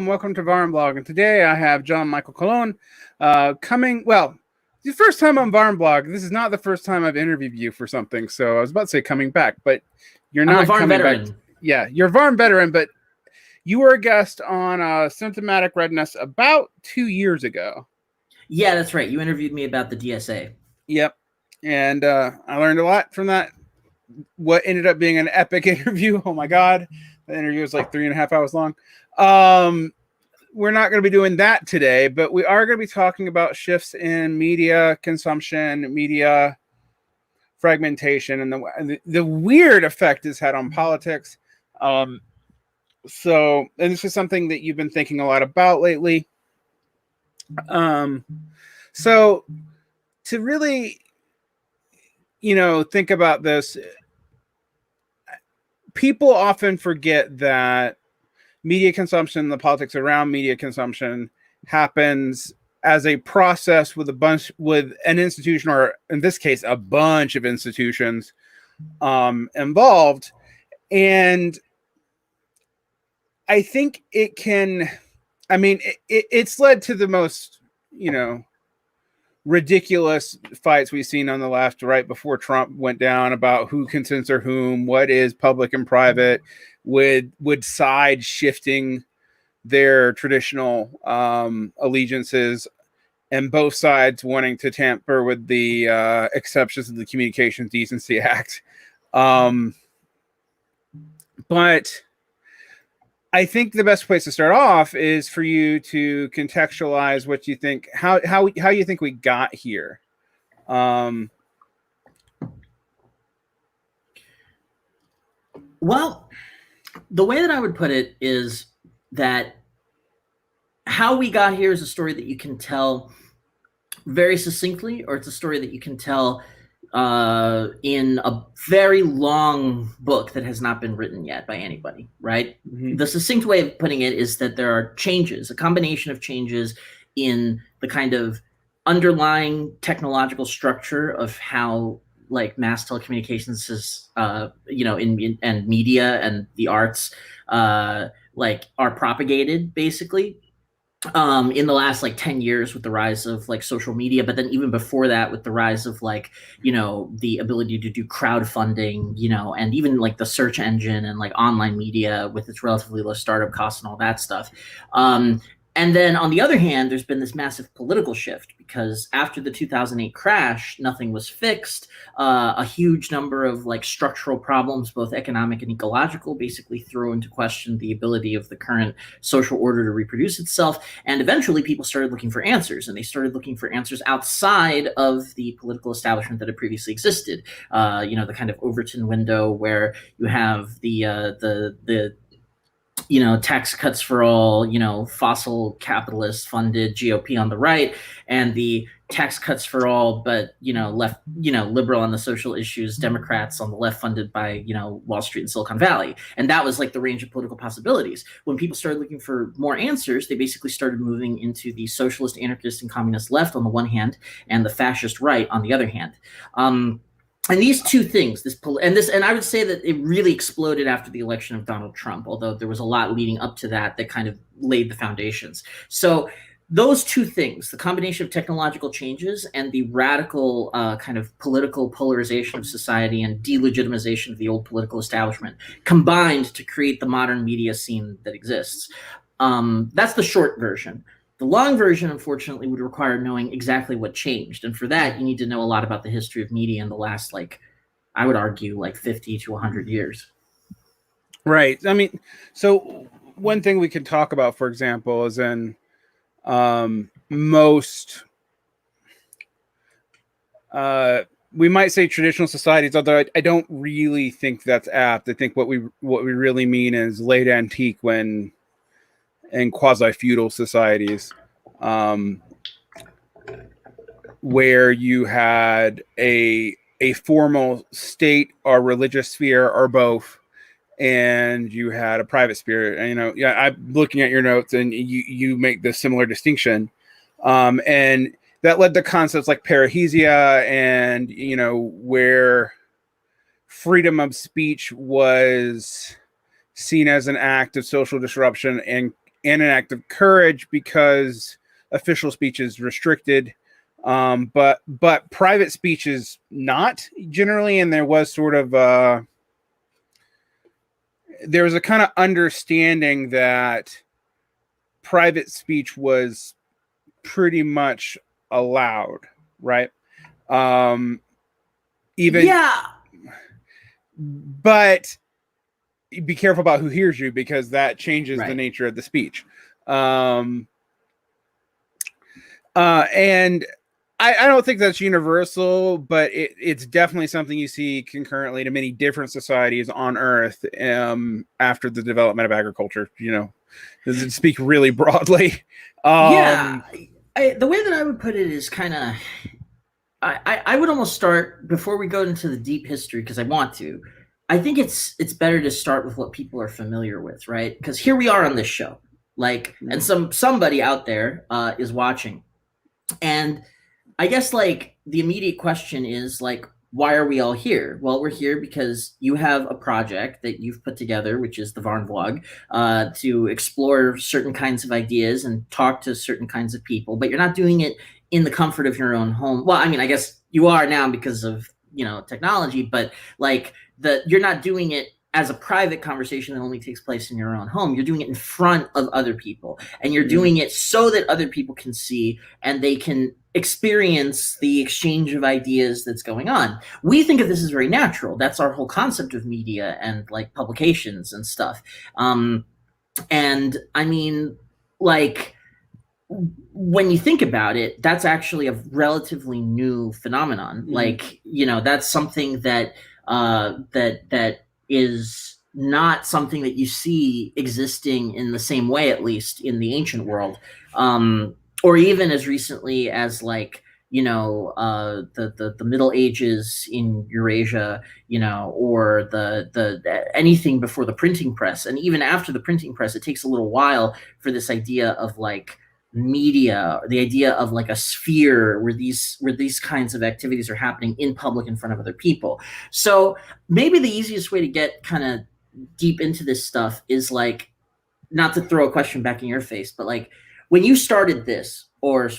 and welcome to Varn Blog. And today I have John Michael Colon coming. Well, the first time on Varn Blog. This is not the first time I've interviewed you for something. So I was about to say coming back, but you're not I'm a Varn coming veteran. back. Yeah, you're a Varn veteran, but you were a guest on Symptomatic Redness about 2 years ago. Yeah, that's right. You interviewed me about the DSA. Yep, and I learned a lot from that. What ended up being an epic interview. Oh my god, the interview was like 3.5 hours long. We're not going to be doing that today, but we are going to be talking about shifts in media consumption, media fragmentation, and the weird effect it's had on politics. And this is something that you've been thinking a lot about lately. So to really, think about this, people often forget that media consumption, the politics around media consumption, happens as a process with an institution, or in this case, a bunch of institutions involved. And I think it can, it's led to the most, ridiculous fights we've seen on the left right before Trump went down about who can censor whom, what is public and private, would side shifting their traditional allegiances, and both sides wanting to tamper with the exceptions of the Communications Decency Act. But I think the best place to start off is for you to contextualize what you think, how you think we got here. Well, the way that I would put it is that how we got here is a story that you can tell very succinctly, or it's a story that you can tell in a very long book that has not been written yet by anybody, right? Mm-hmm. The succinct way of putting it is that there are changes, a combination of changes in the kind of underlying technological structure of how like mass telecommunications is, and media and the arts are propagated basically. In the last 10 years with the rise of social media, but then even before that with the rise of the ability to do crowdfunding, and even the search engine and online media with its relatively low startup costs and all that stuff. And then on the other hand, there's been this massive political shift because after the 2008 crash, nothing was fixed. A huge number of structural problems, both economic and ecological, basically throw into question the ability of the current social order to reproduce itself. And eventually people started looking for answers, and they started looking for answers outside of the political establishment that had previously existed. The kind of Overton window where you have the tax cuts for all, fossil capitalist funded GOP on the right, and the tax cuts for all, but, left, liberal on the social issues, Democrats on the left funded by, Wall Street and Silicon Valley. And that was the range of political possibilities. When people started looking for more answers, they basically started moving into the socialist, anarchist, and communist left on the one hand, and the fascist right on the other hand. And these two things, and I would say that it really exploded after the election of Donald Trump, although there was a lot leading up to that kind of laid the foundations. So those two things, the combination of technological changes and the radical kind of political polarization of society and delegitimization of the old political establishment, combined to create the modern media scene that exists. That's the short version. The long version, unfortunately, would require knowing exactly what changed. And for that, you need to know a lot about the history of media in the last, I would argue, 50 to 100 years. Right. So one thing we could talk about, for example, is in most, we might say traditional societies, although I don't really think that's apt. I think what we really mean is late antique and quasi-feudal societies, where you had a formal state or religious sphere or both, and you had a private sphere. And, I'm looking at your notes, and you make this similar distinction, and that led to concepts like pareidolia, and where freedom of speech was seen as an act of social disruption and an act of courage because official speech is restricted. But private speech is not generally, and there was sort of there was a kind of understanding that private speech was pretty much allowed, right? Even yeah, but be careful about who hears you because that changes the right. nature of the speech. And I don't think that's universal, but it's definitely something you see concurrently to many different societies on Earth after the development of agriculture. You know, to speak really broadly. Yeah, the way that I would put it is kind of, I would almost start before we go into the deep history because I want to. I think it's better to start with what people are familiar with, right? Because here we are on this show, like, and somebody out there is watching, and I guess like the immediate question is like, why are we all here? Well, we're here because you have a project that you've put together, which is the Varn vlog, to explore certain kinds of ideas and talk to certain kinds of people, but you're not doing it in the comfort of your own home. Well, I mean, I guess you are now because of, you know, technology, but like you're not doing it as a private conversation that only takes place in your own home. You're doing it in front of other people, and you're doing it so that other people can see and they can experience the exchange of ideas that's going on. We think of this as very natural. That's our whole concept of media and like publications and stuff. And I mean, like, when you think about it, that's actually a relatively new phenomenon. Like, you know, that's something that that is not something that you see existing in the same way, at least in the ancient world, or even as recently as like, you know, the Middle Ages in Eurasia, you know, or the anything before the printing press, and even after the printing press, it takes a little while for this idea of like media, the idea of like a sphere where these kinds of activities are happening in public in front of other people. So maybe the easiest way to get kind of deep into this stuff is like, not to throw a question back in your face, but like when you started this, or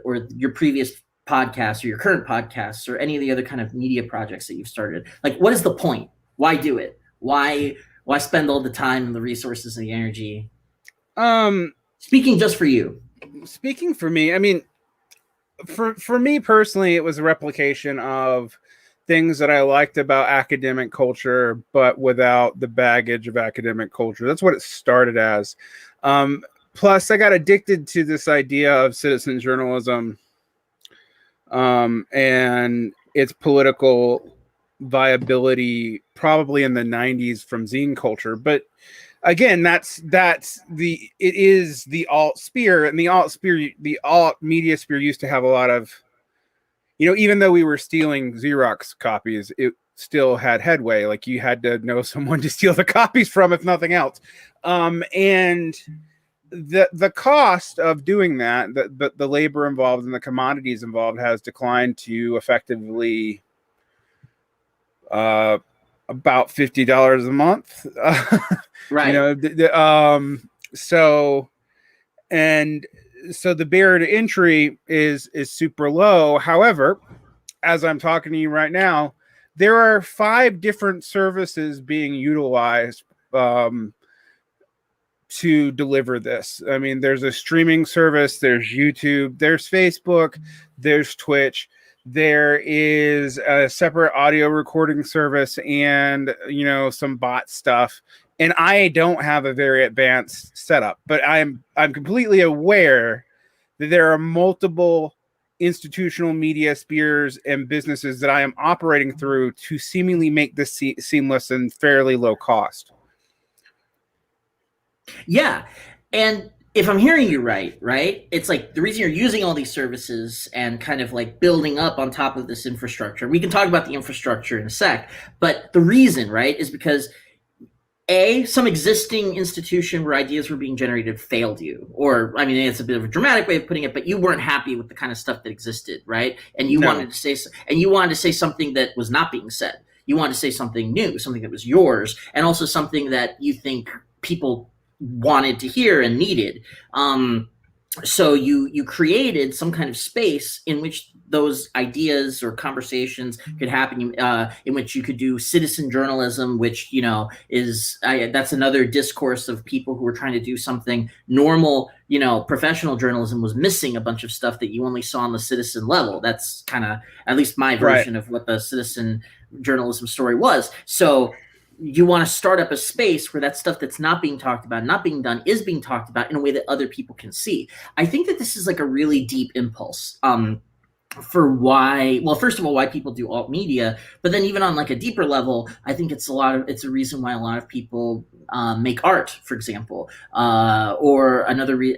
or your previous podcasts or your current podcasts or any of the other kind of media projects that you've started, like what is the point? Why do it? Why spend all the time and the resources and the energy? Speaking just for you. Speaking for me, I mean, for me personally, it was a replication of things that I liked about academic culture, but without the baggage of academic culture. That's what it started as. Plus, I got addicted to this idea of citizen journalism and its political viability, probably in the 90s from zine culture. But again, it is the alt sphere, and the alt media sphere used to have a lot of, you know, even though we were stealing Xerox copies, it still had headway. Like you had to know someone to steal the copies from, if nothing else. And the cost of doing that, the labor involved and the commodities involved has declined to effectively about $50 a month. Right. You know, so the barrier to entry is super low. However, as I'm talking to you right now, there are 5 different services being utilized to deliver this. I mean, there's a streaming service, there's YouTube, there's Facebook, there's Twitch, there is a separate audio recording service, and, you know, some bot stuff. And I don't have a very advanced setup, but I'm completely aware that there are multiple institutional media spheres and businesses that I am operating through to seemingly make this seamless and fairly low cost. Yeah. And if I'm hearing you right, it's like the reason you're using all these services and kind of like building up on top of this infrastructure. We can talk about the infrastructure in a sec, but the reason, right, is because some existing institution where ideas were being generated failed you, or I mean, it's a bit of a dramatic way of putting it, but you weren't happy with the kind of stuff that existed, right? And you wanted to say something that was not being said. You wanted to say something new, something that was yours, and also something that you think people wanted to hear and needed. So you created some kind of space in which those ideas or conversations could happen, in which you could do citizen journalism, which is that's another discourse of people who were trying to do something normal. Professional journalism was missing a bunch of stuff that you only saw on the citizen level. That's kind of at least my version of what the citizen journalism story was. So you want to start up a space where that stuff that's not being talked about, not being done, is being talked about in a way that other people can see. I think that this is like a really deep impulse for why, well, first of all, why people do alt media, but then even on like a deeper level, I think it's a reason why a lot of people make art, for example, or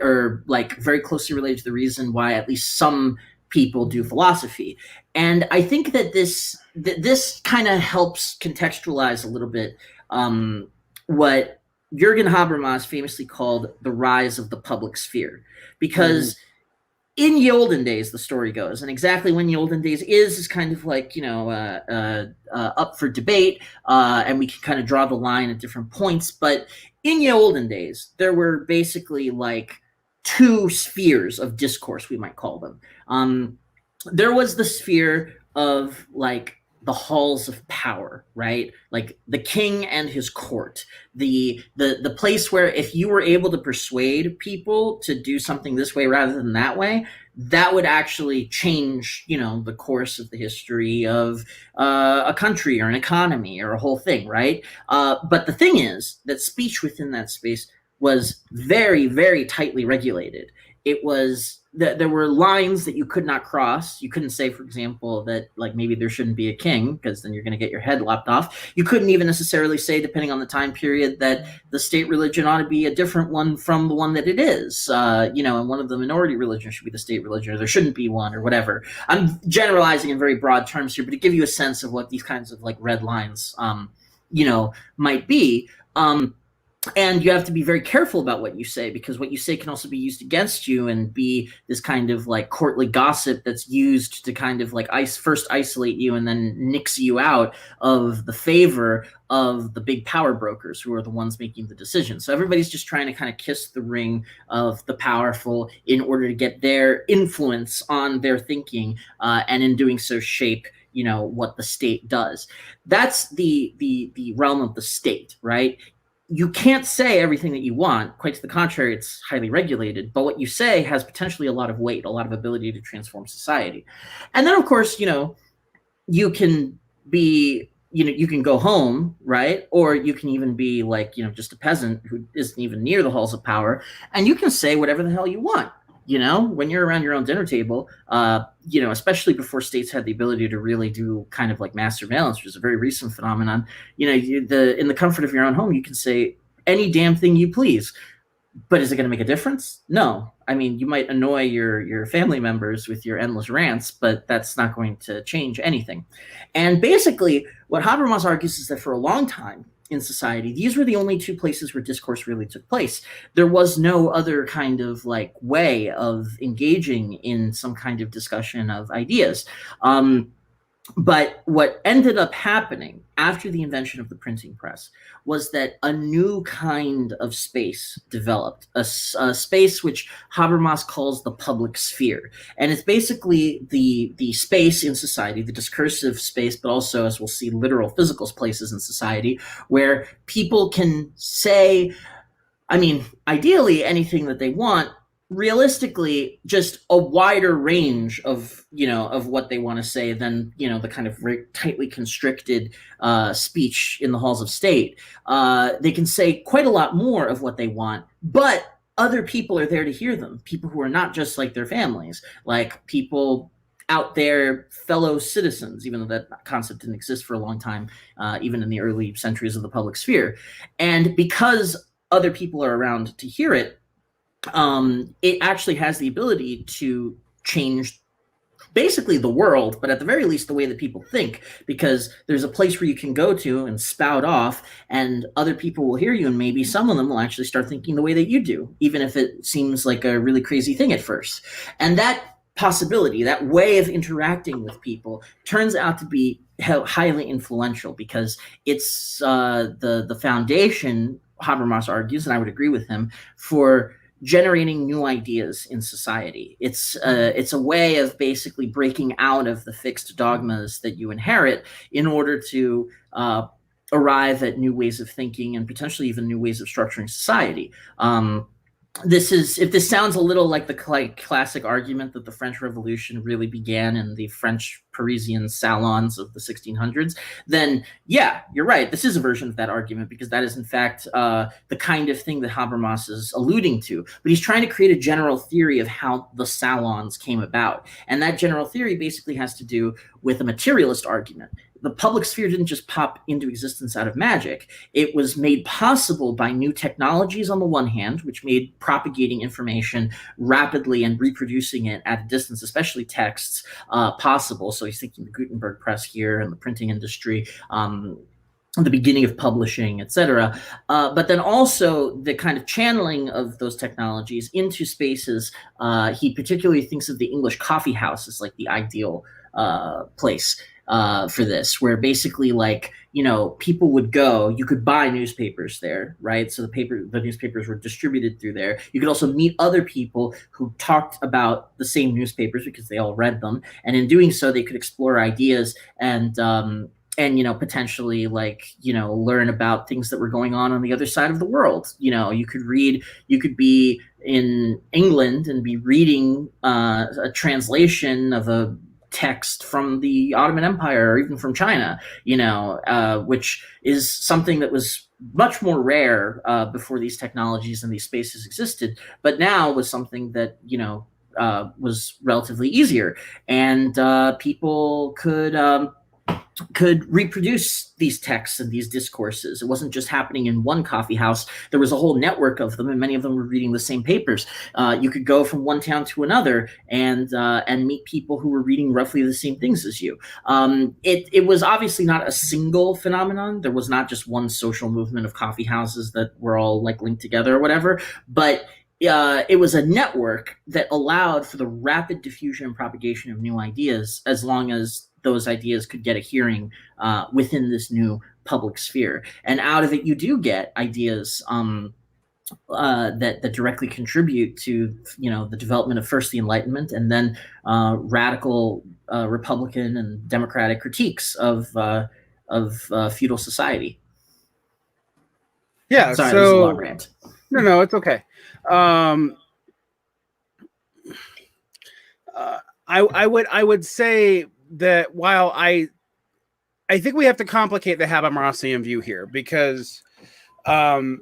or like very closely related to the reason why at least some people do philosophy. And I think that this kind of helps contextualize a little bit what Jürgen Habermas famously called the rise of the public sphere. Because in ye olden days, the story goes, and exactly when ye olden days is kind of like, up for debate, and we can kind of draw the line at different points. But in ye olden days, there were basically like two spheres of discourse, we might call them. There was the sphere of like the halls of power, right? Like the king and his court, the place where if you were able to persuade people to do something this way rather than that way, that would actually change, the course of the history of a country or an economy or a whole thing, right? But the thing is that speech within that space was very, very tightly regulated. It was that there were lines that you could not cross. You couldn't say, for example, that like maybe there shouldn't be a king because then you're going to get your head lopped off. You couldn't even necessarily say, depending on the time period, that the state religion ought to be a different one from the one that it is. And one of the minority religions should be the state religion, or there shouldn't be one, or whatever. I'm generalizing in very broad terms here, but to give you a sense of what these kinds of like red lines, might be. And you have to be very careful about what you say, because what you say can also be used against you and be this kind of like courtly gossip that's used to kind of like first isolate you and then nix you out of the favor of the big power brokers who are the ones making the decisions. So everybody's just trying to kind of kiss the ring of the powerful in order to get their influence on their thinking, and in doing so shape what the state does. That's the realm of the state, right? You can't say everything that you want. Quite to the contrary, it's highly regulated. But what you say has potentially a lot of weight, a lot of ability to transform society. And then, of course, you can be, you can go home, right? Or you can even be like, just a peasant who isn't even near the halls of power. And you can say whatever the hell you want. When you're around your own dinner table, especially before states had the ability to really do kind of like mass surveillance, which is a very recent phenomenon, in the comfort of your own home, you can say any damn thing you please. But is it going to make a difference? No. I mean, you might annoy your family members with your endless rants, but that's not going to change anything. And basically, what Habermas argues is that for a long time in society, these were the only two places where discourse really took place. There was no other kind of like way of engaging in some kind of discussion of ideas. But what ended up happening after the invention of the printing press was that a new kind of space developed, a space which Habermas calls the public sphere. And it's basically the space in society, the discursive space, but also, as we'll see, literal physical places in society where people can say, ideally anything that they want, realistically just a wider range of what they want to say than the kind of very tightly constricted speech in the halls of state. They can say quite a lot more of what they want, but other people are there to hear them, people who are not just like their families, like people out there, fellow citizens, even though that concept didn't exist for a long time, even in the early centuries of the public sphere. And because other people are around to hear it, it actually has the ability to change basically the world, but at the very least the way that people think, because there's a place where you can go to and spout off and other people will hear you, and maybe some of them will actually start thinking the way that you do, even if it seems like a really crazy thing at first. And that possibility, that way of interacting with people, turns out to be highly influential because it's the foundation Habermas argues, and I would agree with him, for generating new ideas in society. It's a way of basically breaking out of the fixed dogmas that you inherit in order to arrive at new ways of thinking and potentially even new ways of structuring society. This is, if this sounds a little like the classic argument that the French Revolution really began in the French Parisian salons of the 1600s, then yeah, you're right. This is a version of that argument, because that is in fact the kind of thing that Habermas is alluding to. But he's trying to create a general theory of how the salons came about, and that general theory basically has to do with a materialist argument. The public sphere didn't just pop into existence out of magic. It was made possible by new technologies on the one hand, which made propagating information rapidly and reproducing it at a distance, especially texts, possible. So he's thinking the Gutenberg press here and the printing industry, the beginning of publishing, etc. But then also the kind of channeling of those technologies into spaces. He particularly thinks of the English coffee house as like the ideal place for this, where basically, like, you know, people would go, you could buy newspapers there, right? So the newspapers were distributed through there. You could also meet other people who talked about the same newspapers because they all read them. And in doing so, they could explore ideas and you know, potentially, like, you know, learn about things that were going on the other side of the world. You know, you could be in England and be reading a translation of a text from the Ottoman Empire or even from China, you know, which is something that was much more rare before these technologies and these spaces existed, but now was something that, you know, was relatively easier, and people could reproduce these texts and these discourses. It wasn't just happening in one coffee house. There was a whole network of them, and many of them were reading the same papers. You could go from one town to another and meet people who were reading roughly the same things as you. It was obviously not a single phenomenon. There was not just one social movement of coffee houses that were all like linked together or whatever, but it was a network that allowed for the rapid diffusion and propagation of new ideas, as long as those ideas could get a hearing within this new public sphere. And out of it, you do get ideas that directly contribute to, you know, the development of first the Enlightenment, and then radical Republican and democratic critiques of feudal society. Yeah. Sorry, that was a long rant. No, it's okay. I would say that while I think we have to complicate the Habermasian view here, because the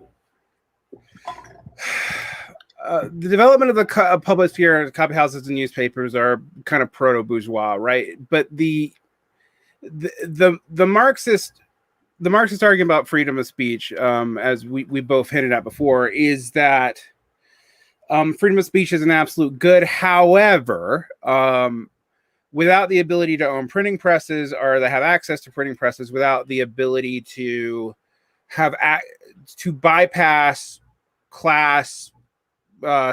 development of the public sphere, copy houses and newspapers are kind of proto-bourgeois, right? But the Marxist argument about freedom of speech, as we both hinted at before, is that freedom of speech is an absolute good. However, without the ability to own printing presses or to have access to printing presses, without the ability to have to bypass class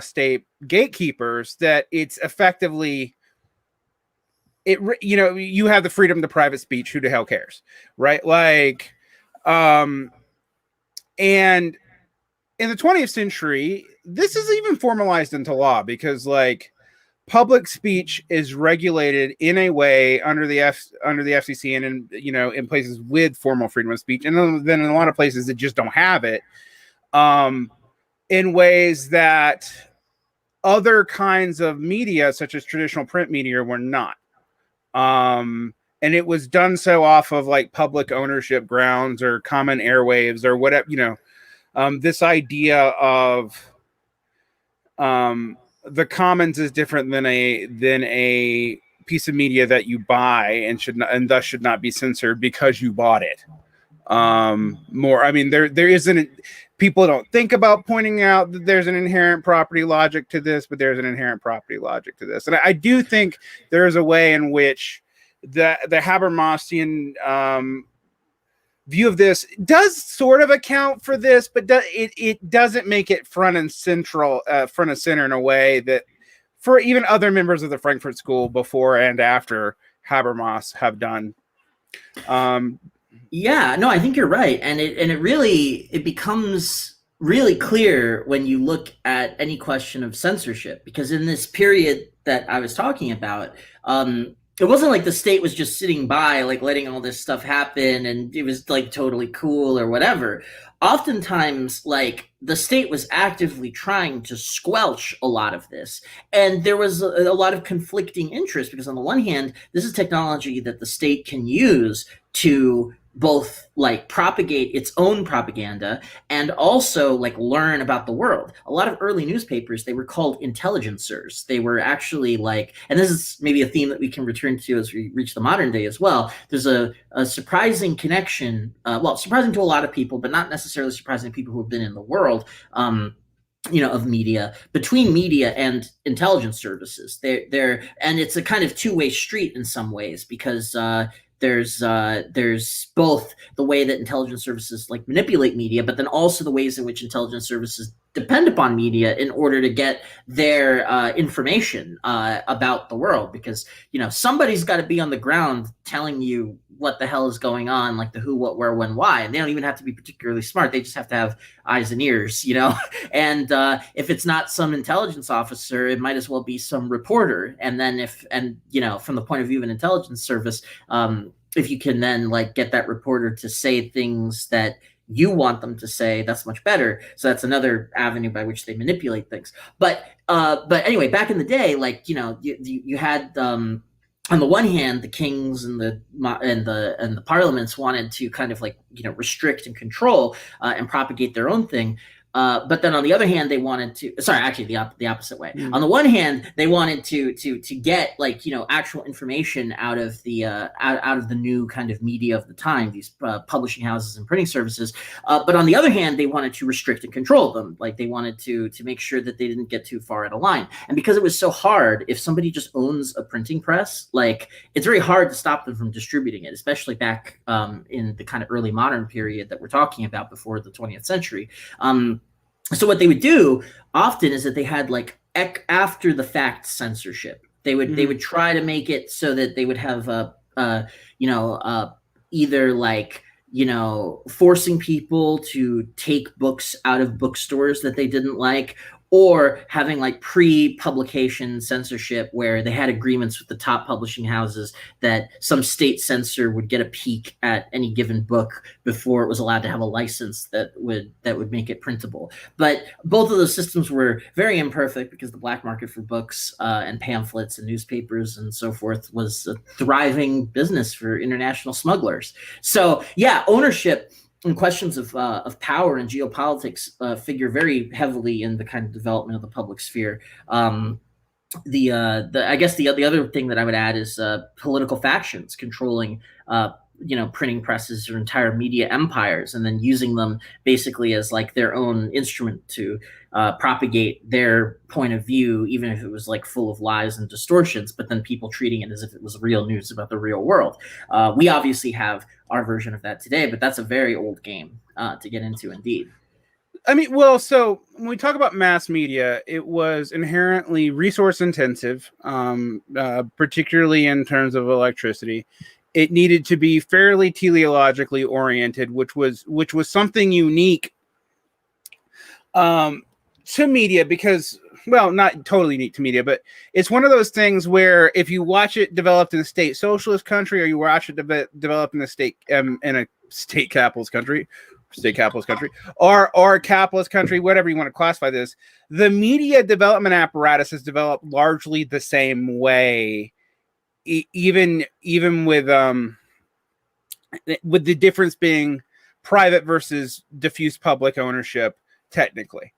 state gatekeepers, that it's effectively, you know, you have the freedom to private speech. Who the hell cares, right? Like, and in the 20th century, this is even formalized into law, because like public speech is regulated in a way under the FCC and in, you know, in places with formal freedom of speech, and then in a lot of places that just don't have it, in ways that other kinds of media, such as traditional print media, were not. And it was done so off of like public ownership grounds or common airwaves or whatever, you know. This idea of the commons is different than a piece of media that you buy and thus should not be censored because you bought it. More, I mean, there isn't. People don't think about pointing out that there's an inherent property logic to this, but there's an inherent property logic to this, and I do think there is a way in which the Habermasian view of this does sort of account for this, but it doesn't make it front and center in a way that for even other members of the Frankfurt School before and after Habermas have done. Yeah, no, I think you're right, and it becomes really clear when you look at any question of censorship, because in this period that I was talking about, it wasn't like the state was just sitting by, like letting all this stuff happen, and it was like totally cool or whatever. Oftentimes, like the state was actively trying to squelch a lot of this, and there was a lot of conflicting interest because on the one hand, this is technology that the state can use to both like propagate its own propaganda and also like learn about the world. A lot of early newspapers, they were called intelligencers. They were actually like, and this is maybe a theme that we can return to as we reach the modern day as well. There's a surprising connection, well, surprising to a lot of people, but not necessarily surprising to people who have been in the world. Of media, between media and intelligence services. They're and it's a kind of two-way street in some ways, because there's both the way that intelligence services like manipulate media, but then also the ways in which intelligence services depend upon media in order to get their information about the world, because somebody's got to be on the ground telling you what the hell is going on, like the who, what, where, when, why. And they don't even have to be particularly smart. They just have to have eyes and ears, and if it's not some intelligence officer, it might as well be some reporter. And then from the point of view of an intelligence service, if you can then like get that reporter to say things that you want them to say, that's much better. So that's another avenue by which they manipulate things. But anyway, back in the day, like you had on the one hand, the kings and the parliaments wanted to kind of like restrict and control and propagate their own thing. But then on the other hand, they wanted to. Sorry, actually, the opposite way. Mm. On the one hand, they wanted to get like actual information out of the out of the new kind of media of the time, these publishing houses and printing services. But on the other hand, they wanted to restrict and control them. Like they wanted to make sure that they didn't get too far out of line. And because it was so hard, if somebody just owns a printing press, like it's very hard to stop them from distributing it, especially back in the kind of early modern period that we're talking about before the 20th century. So what they would do often is that they had like after the fact censorship. They would try to make it so that they would have either like forcing people to take books out of bookstores that they didn't like, or having like pre-publication censorship where they had agreements with the top publishing houses that some state censor would get a peek at any given book before it was allowed to have a license that would make it printable. But both of those systems were very imperfect because the black market for books and pamphlets and newspapers and so forth was a thriving business for international smugglers. So yeah, ownership and questions of power and geopolitics figure very heavily in the kind of development of the public sphere. I guess the other thing that I would add is political factions controlling printing presses or entire media empires, and then using them basically as like their own instrument to propagate their point of view, even if it was like full of lies and distortions, but then people treating it as if it was real news about the real world. We obviously have our version of that today, but that's a very old game to get into indeed. I mean, well, so when we talk about mass media, it was inherently resource intensive, particularly in terms of electricity. It needed to be fairly teleologically oriented, which was something unique to media, because, well, not totally unique to media, but it's one of those things where if you watch it developed in a state socialist country, or you watch it develop in a state capitalist country, or capitalist country, whatever you want to classify this, the media development apparatus is developed largely the same way, even with the difference being private versus diffuse public ownership, technically.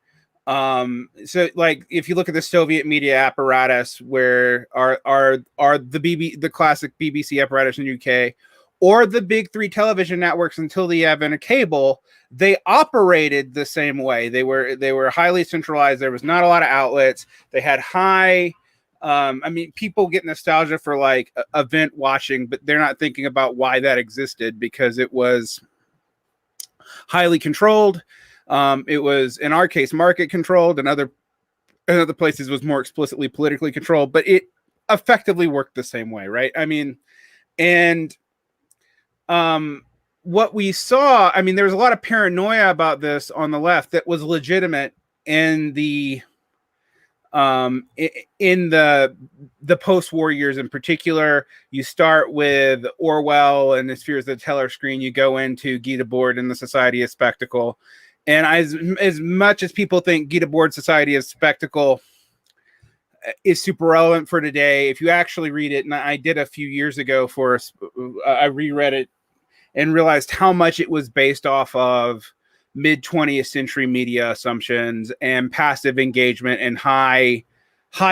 So like if you look at the Soviet media apparatus, where are the classic BBC apparatus in the UK, or the big three television networks until the advent of cable, they operated the same way. They were highly centralized. There was not a lot of outlets. They had high people get nostalgia for like event watching, but they're not thinking about why that existed, because it was highly controlled. It was, in our case, market controlled, and other places was more explicitly politically controlled, but it effectively worked the same way, right? I mean, and what we saw, I mean, there was a lot of paranoia about this on the left that was legitimate in the in the post-war years. In particular, you start with Orwell and his Fears of the Telescreen, you go into Guy Debord and the Society of Spectacle, and as much as people think Guy Debord's Society of Spectacle is super relevant for today, if you actually read it, and I did a few years ago I reread it and realized how much it was based off of mid 20th century media assumptions and passive engagement and high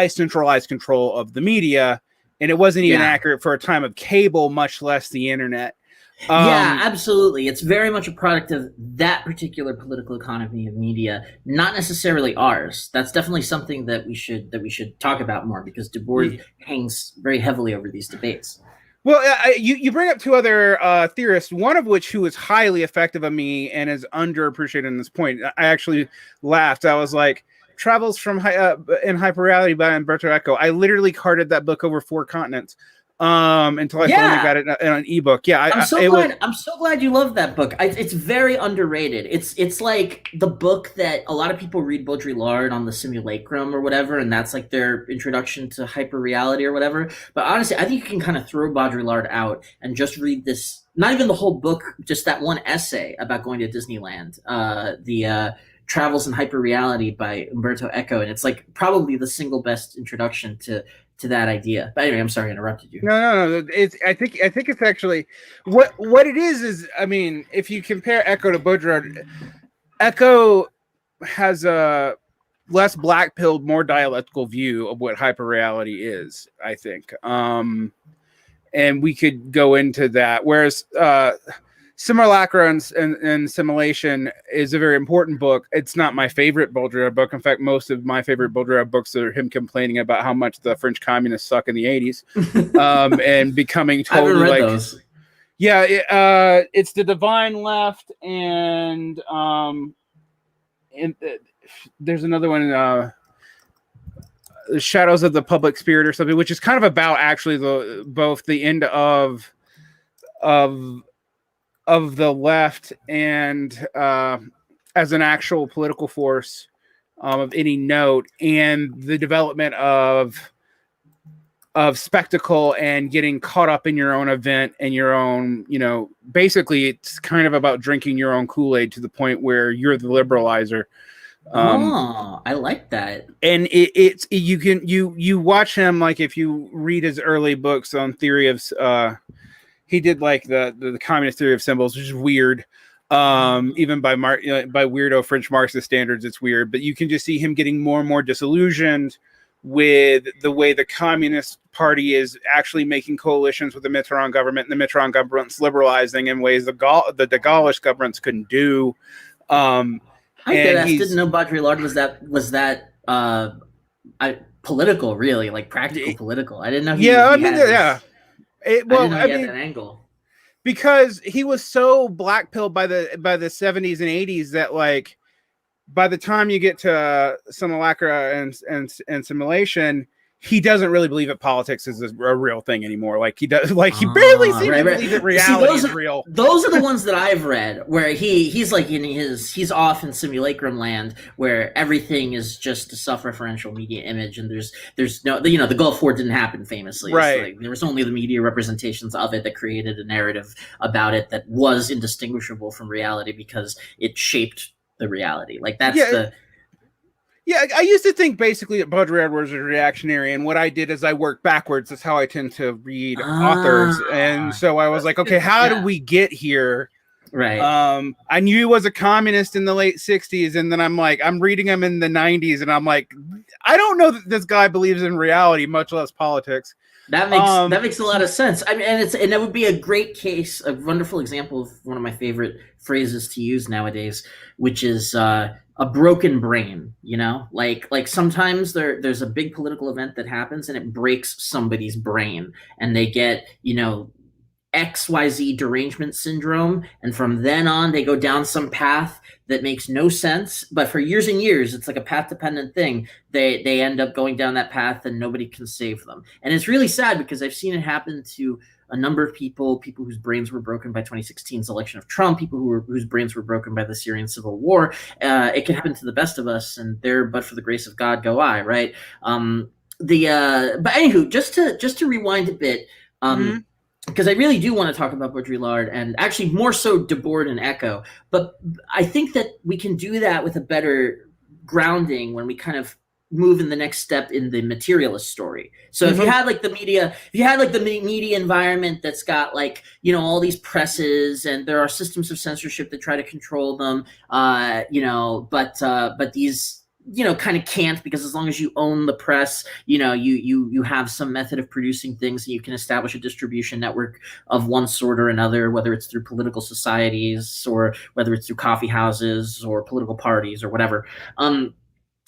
centralized control of the media. And it wasn't even accurate for a time of cable, much less the internet. Yeah, absolutely. It's very much a product of that particular political economy of media, not necessarily ours. That's definitely something that we should talk about more, because Debord hangs very heavily over these debates. Well, you bring up two other theorists, one of which who is highly effective on me and is underappreciated in this point. I actually laughed. I was like, Travels from in Hyperreality by Umberto Eco. I literally carted that book over 4 continents until I finally got it in an ebook. Yeah, I'm so glad you love that book. It's very underrated. It's like the book that a lot of people read Baudrillard on the Simulacrum or whatever, and that's like their introduction to hyperreality or whatever. But honestly, I think you can kind of throw Baudrillard out and just read this. Not even the whole book, just that one essay about going to Disneyland. The Travels in Hyperreality by Umberto Eco, and it's like probably the single best introduction to that idea. But anyway, I'm sorry I interrupted you. No. I think it's actually what it is. I mean, if you compare Eco to Baudrillard, Eco has a less black-pilled, more dialectical view of what hyperreality is, I think. And we could go into that. Whereas Simulacra and Simulation is a very important book. It's not my favorite Baudrillard book. In fact, most of my favorite Baudrillard books are him complaining about how much the French communists suck in the 80s and becoming totally like those. Yeah, it's The Divine Left, and there's another one, The Shadows of the Public Spirit or something, which is kind of about actually both the end of the left and as an actual political force of any note, and the development of spectacle and getting caught up in your own event and your own, basically it's kind of about drinking your own Kool-Aid to the point where you're the liberalizer. I like that. And you watch him, like if you read his early books on theory of he did like the communist theory of symbols, which is weird. Even by weirdo French Marxist standards, it's weird. But you can just see him getting more and more disillusioned with the way the Communist Party is actually making coalitions with the Mitterrand government, and the Mitterrand government's liberalizing in ways the de Gaullist governments couldn't do. I didn't know Baudrillard was that political, really, like practical political. I didn't know. He had an angle, because he was so black-pilled by the 70s and 80s that, like, by the time you get to Simulacra and Simulation, he doesn't really believe that politics is a real thing anymore. Like he does, like he barely seems to believe that reality is real. Those are the ones that I've read where he's like he's off in simulacrum land where everything is just a self-referential media image, and there's no, the Gulf War didn't happen famously. Right. Like, there was only the media representations of it that created a narrative about it that was indistinguishable from reality because it shaped the reality. Like that's Yeah, I used to think basically that Baudrillard was a reactionary, and what I did is I worked backwards. That's how I tend to read authors, and so I was like, okay, how did we get here? Right. I knew he was a communist in the late 60s, and then I'm reading him in the 90s, and I'm like, I don't know that this guy believes in reality, much less politics. That makes a lot of sense. I mean, and that would be a great case, a wonderful example of one of my favorite phrases to use nowadays, which is a broken brain. Like sometimes there's a big political event that happens and it breaks somebody's brain, and they get XYZ derangement syndrome, and from then on they go down some path that makes no sense, but for years and years it's like a path dependent thing. They end up going down that path and nobody can save them, and it's really sad because I've seen it happen to a number of people whose brains were broken by 2016's election of Trump, people whose brains were broken by the Syrian civil war. It can happen to the best of us, and there, but for the grace of God, go I. Right. But anywho, just to rewind a bit. Because I really do want to talk about Baudrillard, and actually more so Debord and Eco. But I think that we can do that with a better grounding when we kind of move in the next step in the materialist story. So if you had like the media, media environment that's got like, you know, all these presses, and there are systems of censorship that try to control them, but these, you know, kind of can't, because as long as you own the press, you know, you have some method of producing things, and you can establish a distribution network of one sort or another, whether it's through political societies or whether it's through coffee houses or political parties or whatever.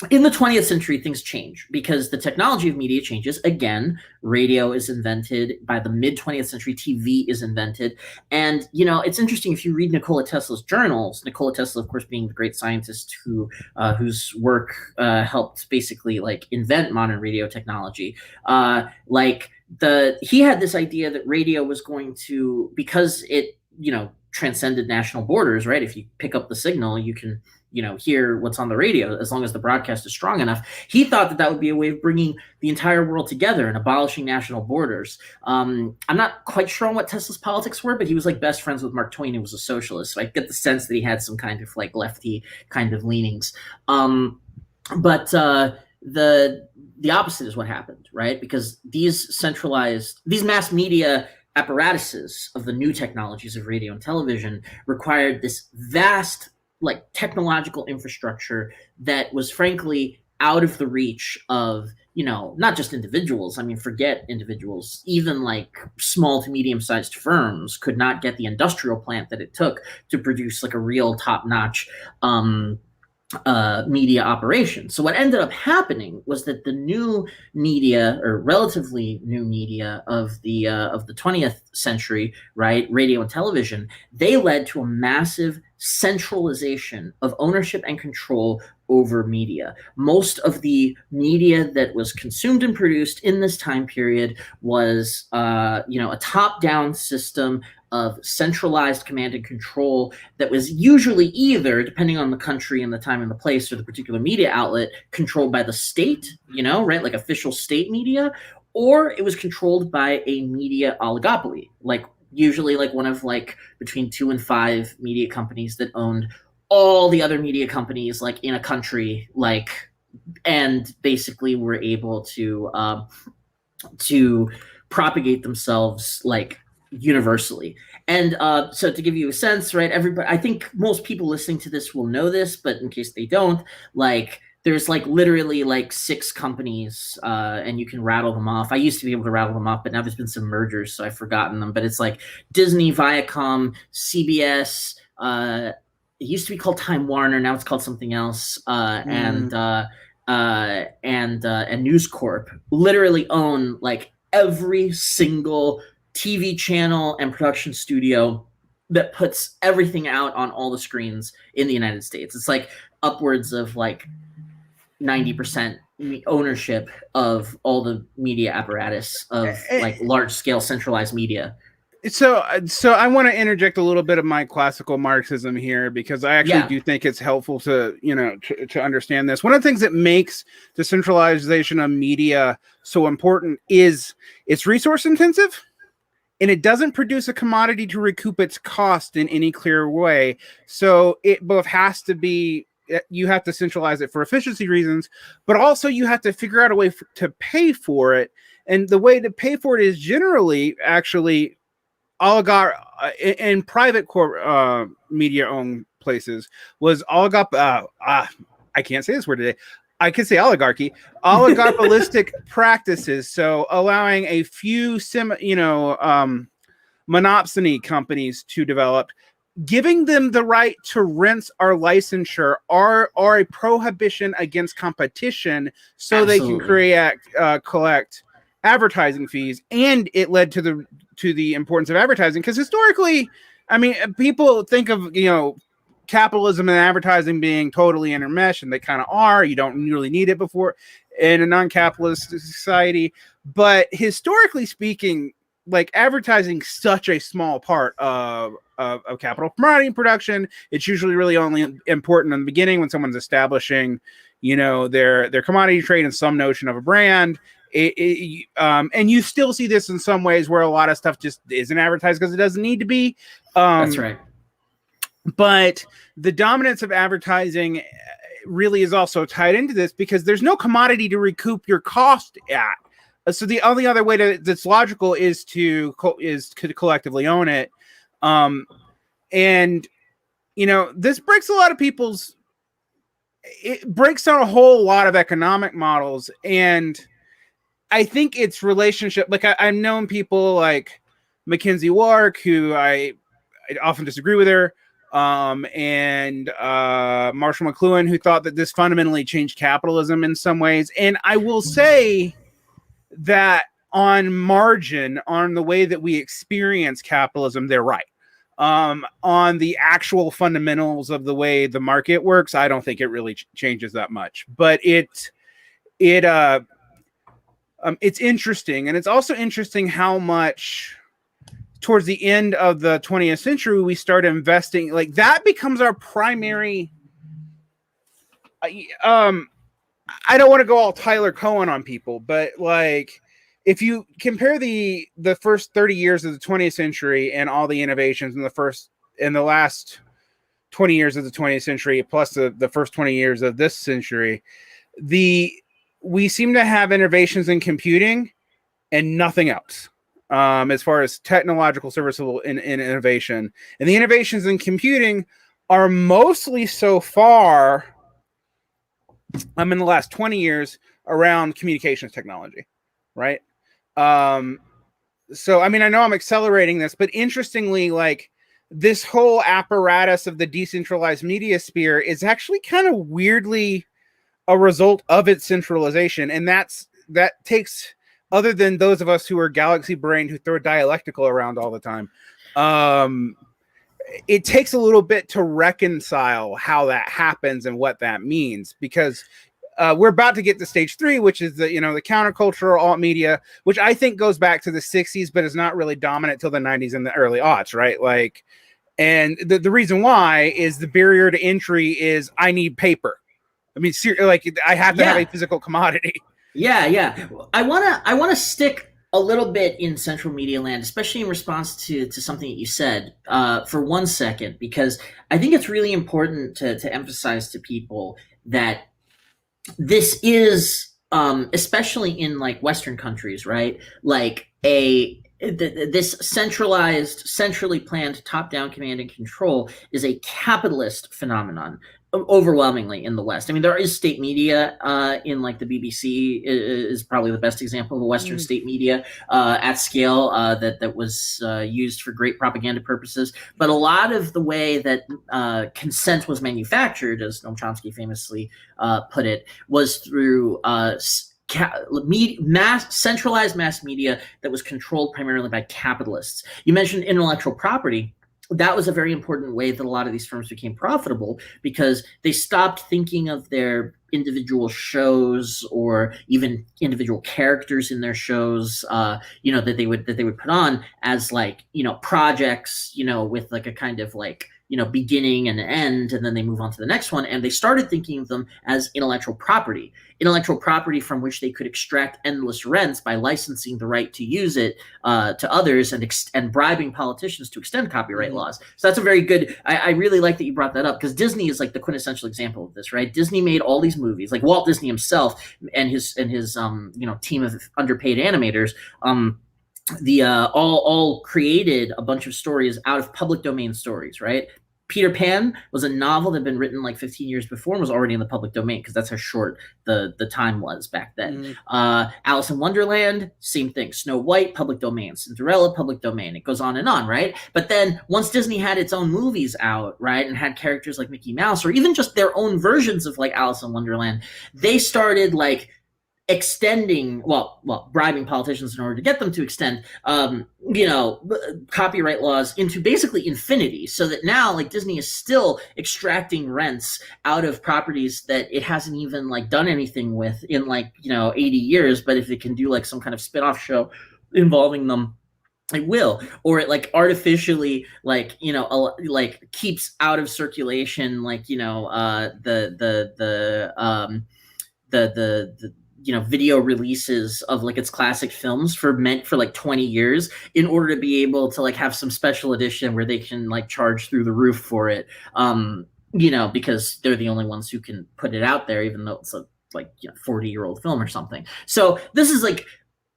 In the 20th century, things change because the technology of media changes. Again, radio is invented. By the mid-20th century, TV is invented. And, you know, it's interesting if you read Nikola Tesla's journals, Nikola Tesla, of course, being the great scientist whose work helped basically, like, invent modern radio technology. He had this idea that radio was going to, because it, you know, transcended national borders, right? If you pick up the signal, you can, you know, hear what's on the radio as long as the broadcast is strong enough. He thought that that would be a way of bringing the entire world together and abolishing national borders. I'm not quite sure on what Tesla's politics were, but he was like best friends with Mark Twain, who was a socialist. So I get the sense that he had some kind of like lefty kind of leanings. But the opposite is what happened, right? Because these mass media apparatuses of the new technologies of radio and television required this vast, like, technological infrastructure that was frankly out of the reach of, you know, not just individuals. I mean, forget individuals. Even like small to medium-sized firms could not get the industrial plant that it took to produce like a real top-notch media operation. So what ended up happening was that the new media, or relatively new media of the 20th century, right, radio and television, they led to a massive centralization of ownership and control over media. Most of the media that was consumed and produced in this time period was, a top-down system of centralized command and control that was usually either, depending on the country and the time and the place or the particular media outlet, controlled by the state, you know, right, like official state media, or it was controlled by a media oligopoly, like usually like one of like between 2 and 5 media companies that owned all the other media companies like in a country, like, and basically were able to propagate themselves like universally. And so to give you a sense, right, everybody, I think most people listening to this will know this, but in case they don't, like, there's like literally like 6 companies, and you can rattle them off. I used to be able to rattle them off, but now there's been some mergers, so I've forgotten them. But it's like Disney, Viacom, CBS. It used to be called Time Warner, now it's called something else. And News Corp literally own like every single TV channel and production studio that puts everything out on all the screens in the United States. It's like upwards of like 90% ownership of all the media apparatus of like large scale centralized media. So I want to interject a little bit of my classical Marxism here, because I actually do think it's helpful to, you know, to understand this. One of the things that makes the centralization of media so important is it's resource intensive, and it doesn't produce a commodity to recoup its cost in any clear way. So it both has to be, you have to centralize it for efficiency reasons, but also you have to figure out a way to pay for it. And the way to pay for it is generally actually in private media owned places was I can't say this word today. I could say oligopolistic practices. So allowing a few monopsony companies to develop, giving them the right to rent or licensure or a prohibition against competition, so Absolutely. They can collect advertising fees. And it led to the importance of advertising, because historically, I mean, people think of, you know, capitalism and advertising being totally intermeshed, and they kind of are. You don't really need it before in a non-capitalist society, but historically speaking, like advertising such a small part of capital promoting production. It's usually really only important in the beginning when someone's establishing, their commodity trade and some notion of a brand. And you still see this in some ways where a lot of stuff just isn't advertised because it doesn't need to be. That's right. But the dominance of advertising really is also tied into this because there's no commodity to recoup your cost at. So the only other way that's logical is to collectively own it. And this breaks a lot of it breaks down a whole lot of economic models. And I think it's relationship. Like I've known people like Mackenzie Wark, who I often disagree with her. And Marshall McLuhan, who thought that this fundamentally changed capitalism in some ways. And I will say that on margin, on the way that we experience capitalism, they're right. On the actual fundamentals of the way the market works, I don't think it really changes that much. But it's interesting. And it's also interesting how much towards the end of the 20th century, we start investing, like that becomes our primary. I don't want to go all Tyler Cohen on people, but like if you compare the first 30 years of the 20th century and all the innovations in the last 20 years of the 20th century, plus the first 20 years of this century, we seem to have innovations in computing and nothing else. As far as technological serviceable in innovation, and the innovations in computing are mostly so far in the last 20 years around communications technology, right? So I know I'm accelerating this, but interestingly, like this whole apparatus of the decentralized media sphere is actually kind of weirdly a result of its centralization, and that takes, other than those of us who are galaxy brained who throw dialectical around all the time, it takes a little bit to reconcile how that happens and what that means, because we're about to get to stage 3, which is the countercultural alt media, which I think goes back to the 60s, but is not really dominant till the 90s and the early aughts, right? Like, and the reason why is the barrier to entry is I need paper. Like I have to have a physical commodity. Yeah. I wanna stick a little bit in central media land, especially in response to something that you said for 1 second, because I think it's really important to emphasize to people that this is, especially in like Western countries, right? Like this centrally planned top-down command and control is a capitalist phenomenon, overwhelmingly in the West. There is state media in like the BBC is probably the best example of a Western state media at scale that was used for great propaganda purposes. But a lot of the way that consent was manufactured, as Noam Chomsky famously put it, was through centralized mass media that was controlled primarily by capitalists. You mentioned intellectual property. That was a very important way that a lot of these firms became profitable, because they stopped thinking of their individual shows or even individual characters in their shows, that they would put on as like, projects, with like a kind of like, beginning and end, and then they move on to the next one. And they started thinking of them as intellectual property from which they could extract endless rents by licensing the right to use it to others and bribing politicians to extend copyright laws. So that's a very good, I really like that you brought that up, because Disney is like the quintessential example of this, right? Disney made all these movies, like Walt Disney himself and his team of underpaid animators, all created a bunch of stories out of public domain stories, right? Peter Pan was a novel that had been written like 15 years before and was already in the public domain, because that's how short the time was back then. Alice in Wonderland, same thing. Snow White, public domain. Cinderella, public domain. It goes on, right? But then once Disney had its own movies out, right, and had characters like Mickey Mouse, or even just their own versions of like Alice in Wonderland, they started like extending, bribing politicians in order to get them to extend, copyright laws into basically infinity, so that now like Disney is still extracting rents out of properties that it hasn't even like done anything with in 80 years. But if it can do like some kind of spin-off show involving them, It will, or it like artificially, like, like keeps out of circulation, like, the video releases of like its classic films for meant for like 20 years in order to be able to like have some special edition where they can like charge through the roof for it. Because they're the only ones who can put it out there, even though it's a 40-year-old film or something. So this is like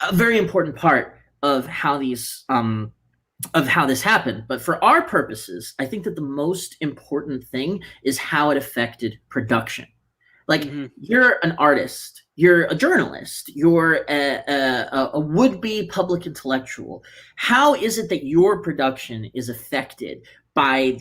a very important part of how these of how this happened. But for our purposes, I think that the most important thing is how it affected production. Like, you're an artist, you're a journalist, you're a would-be public intellectual. How is it that your production is affected by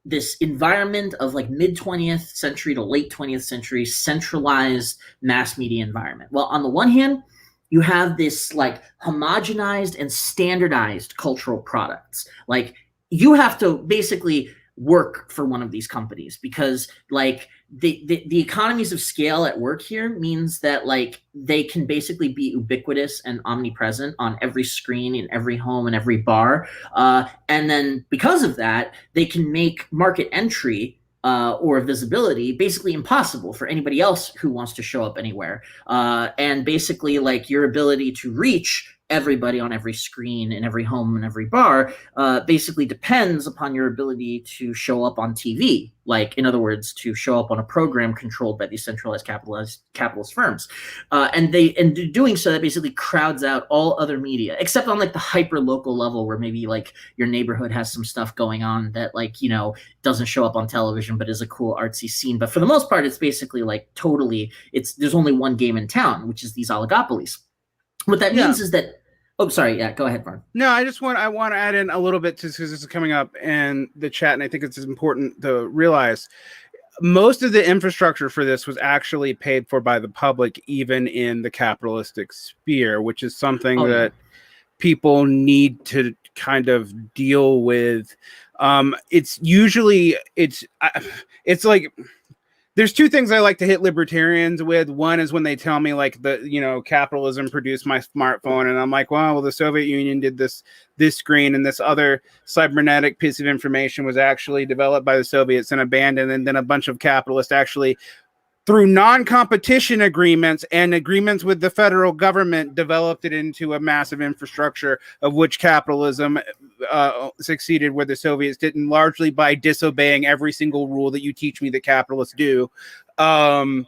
this environment of like mid 20th century to late 20th century centralized mass media environment? Well, on the one hand, you have this like homogenized and standardized cultural products. Like, you have to basically work for one of these companies because like the economies of scale at work here means that like they can basically be ubiquitous and omnipresent on every screen in every home and every bar, and then because of that they can make market entry or visibility basically impossible for anybody else who wants to show up anywhere, and basically like your ability to reach everybody on every screen in every home and every bar basically depends upon your ability to show up on TV. Like, in other words, to show up on a program controlled by these centralized capitalist firms. And doing so, that basically crowds out all other media, except on like the hyper local level where maybe like your neighborhood has some stuff going on that like, doesn't show up on television, but is a cool artsy scene. But for the most part, it's basically like totally, there's only one game in town, which is these oligopolies. What that means is that, oh, sorry. Yeah, go ahead, Varn. No, I want to add in a little bit because this is coming up in the chat, and I think it's important to realize most of the infrastructure for this was actually paid for by the public, even in the capitalistic sphere, which is something that people need to kind of deal with. It's usually it's like, there's two things I like to hit libertarians with. One is when they tell me like capitalism produced my smartphone, and I'm like, well, the Soviet Union did this screen, and this other cybernetic piece of information was actually developed by the Soviets and abandoned, and then a bunch of capitalists actually, through non-competition agreements and agreements with the federal government, developed it into a massive infrastructure of which capitalism succeeded where the Soviets didn't, largely by disobeying every single rule that you teach me that capitalists do. And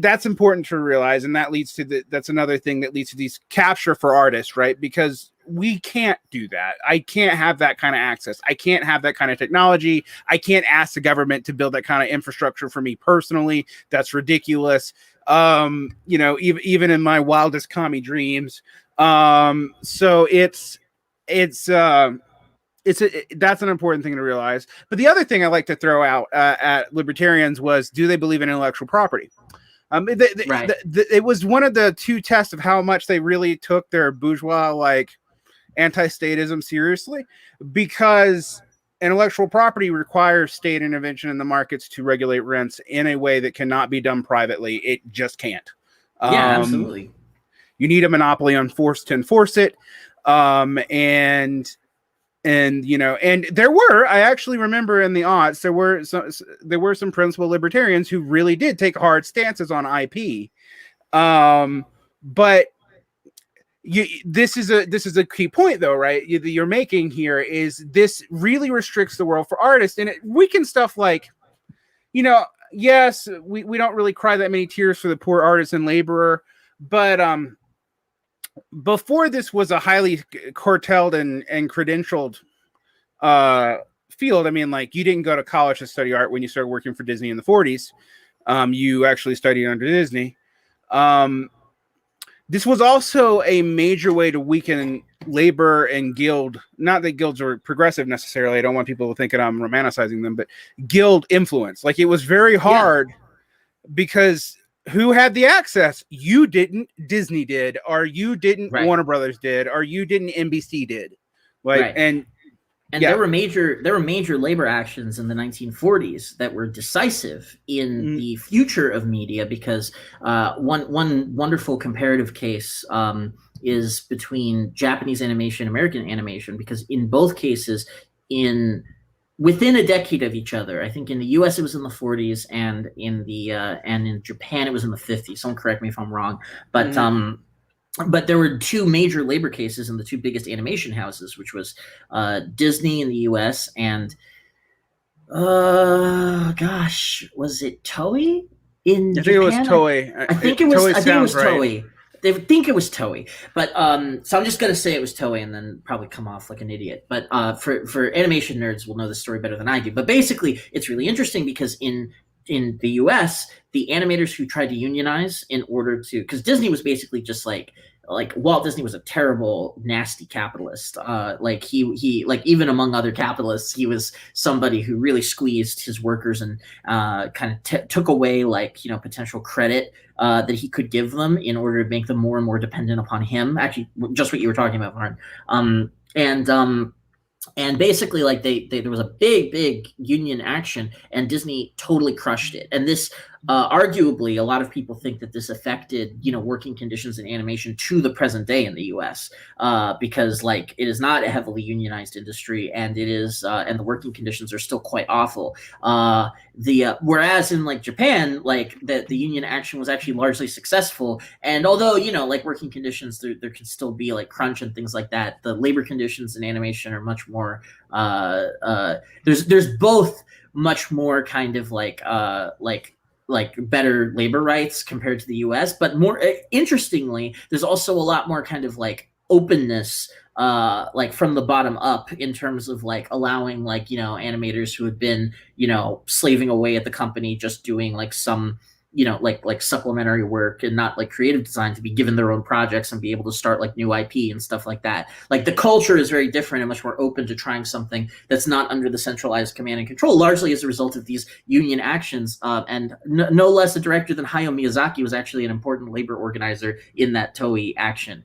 that's important to realize. And that leads to that's another thing that leads to these capture for artists, right? Because we can't do that. I can't have that kind of access. I can't have that kind of technology. I can't ask the government to build that kind of infrastructure for me personally. That's ridiculous. Even in my wildest commie dreams. So that's an important thing to realize. But the other thing I like to throw out at libertarians was, do they believe in intellectual property? It was one of the two tests of how much they really took their bourgeois like anti-statism seriously, because intellectual property requires state intervention in the markets to regulate rents in a way that cannot be done privately. It just can't. Yeah, absolutely. You need a monopoly on force to enforce it. And there were, I actually remember in the aughts, there were some principal libertarians who really did take hard stances on IP. But this is a key point though, right? You're making here is this really restricts the world for artists, and it weakens stuff like, yes, we don't really cry that many tears for the poor artist and laborer, but before this was a highly cartelled and credentialed field. I mean, like, you didn't go to college to study art when you started working for Disney in the 40s. You actually studied under Disney. This was also a major way to weaken labor and guild. Not that guilds are progressive necessarily. I don't want people to think that I'm romanticizing them, but guild influence. Like, it was very hard because who had the access? You didn't. Disney did, or you didn't. Right. Warner Brothers did, or you didn't. NBC did. And there were major labor actions in the 1940s that were decisive in the future of media, because one wonderful comparative case is between Japanese animation and American animation, because in both cases, within a decade of each other. I think in the U.S. it was in the 40s, and in Japan it was in the 50s. Someone correct me if I'm wrong, but but there were two major labor cases in the two biggest animation houses, which was Disney in the U.S. and gosh, was it Toei in Japan? It was Toei. I think it was right. Toei. They think it was Toei, but so I'm just gonna say it was Toei and then probably come off like an idiot. But for animation nerds, will know the story better than I do. But basically, it's really interesting because in the U.S., the animators who tried to unionize in order to, because Disney was basically just like Walt Disney was a terrible, nasty capitalist. Like he like, even among other capitalists, he was somebody who really squeezed his workers and kind of took away, like, potential credit that he could give them in order to make them more and more dependent upon him. Actually, just what you were talking about, Varn. And basically, like, there was a big union action, and Disney totally crushed it. And this, arguably, a lot of people think that this affected, working conditions in animation to the present day in the U.S. Because, like, it is not a heavily unionized industry, and it is, and the working conditions are still quite awful. Whereas in, like, Japan, like, the union action was actually largely successful, and although, like, working conditions, there can still be, like, crunch and things like that, the labor conditions in animation are much more there's both much more kind of like better labor rights compared to the US, but more interestingly, there's also a lot more kind of like openness like from the bottom up, in terms of like allowing, like, animators who had been, slaving away at the company just doing like some, like supplementary work and not like creative design, to be given their own projects and be able to start like new IP and stuff like that. Like, the culture is very different and much more open to trying something that's not under the centralized command and control, largely as a result of these union actions. And no less a director than Hayao Miyazaki was actually an important labor organizer in that Toei action,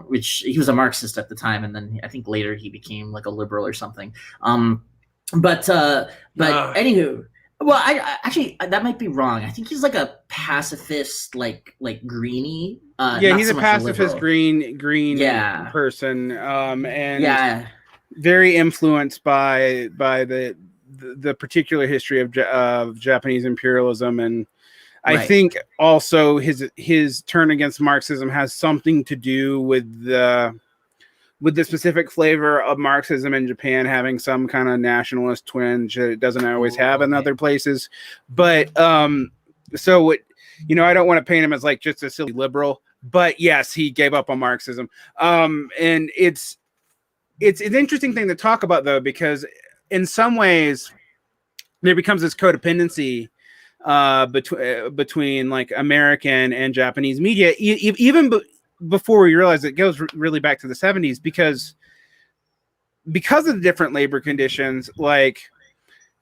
which he was a Marxist at the time, and then I think later he became like a liberal or something. But anywho. Well, I actually, that might be wrong. I think he's like a pacifist, like greenie. Yeah, he's a pacifist green person, and very influenced by the particular history of Japanese imperialism, and I think also his turn against Marxism has something to do with the specific flavor of Marxism in Japan having some kind of nationalist twinge that it doesn't always have in other places. But so what, I don't want to paint him as like just a silly liberal, but yes, he gave up on Marxism. And it's an interesting thing to talk about, though, because in some ways there becomes this codependency between like American and Japanese media, even before we realize it goes really back to the 70s, because of the different labor conditions. Like,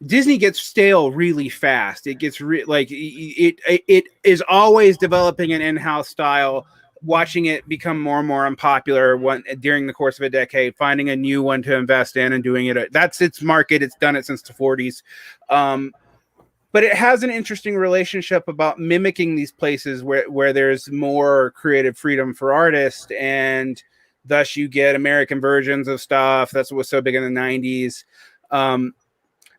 Disney gets stale really fast. It gets it is always developing an in-house style, watching it become more and more unpopular during the course of a decade, finding a new one to invest in and doing it. That's its market. It's done it since the 40s. But it has an interesting relationship about mimicking these places where there's more creative freedom for artists, and thus you get American versions of stuff. That's what was so big in the 90s.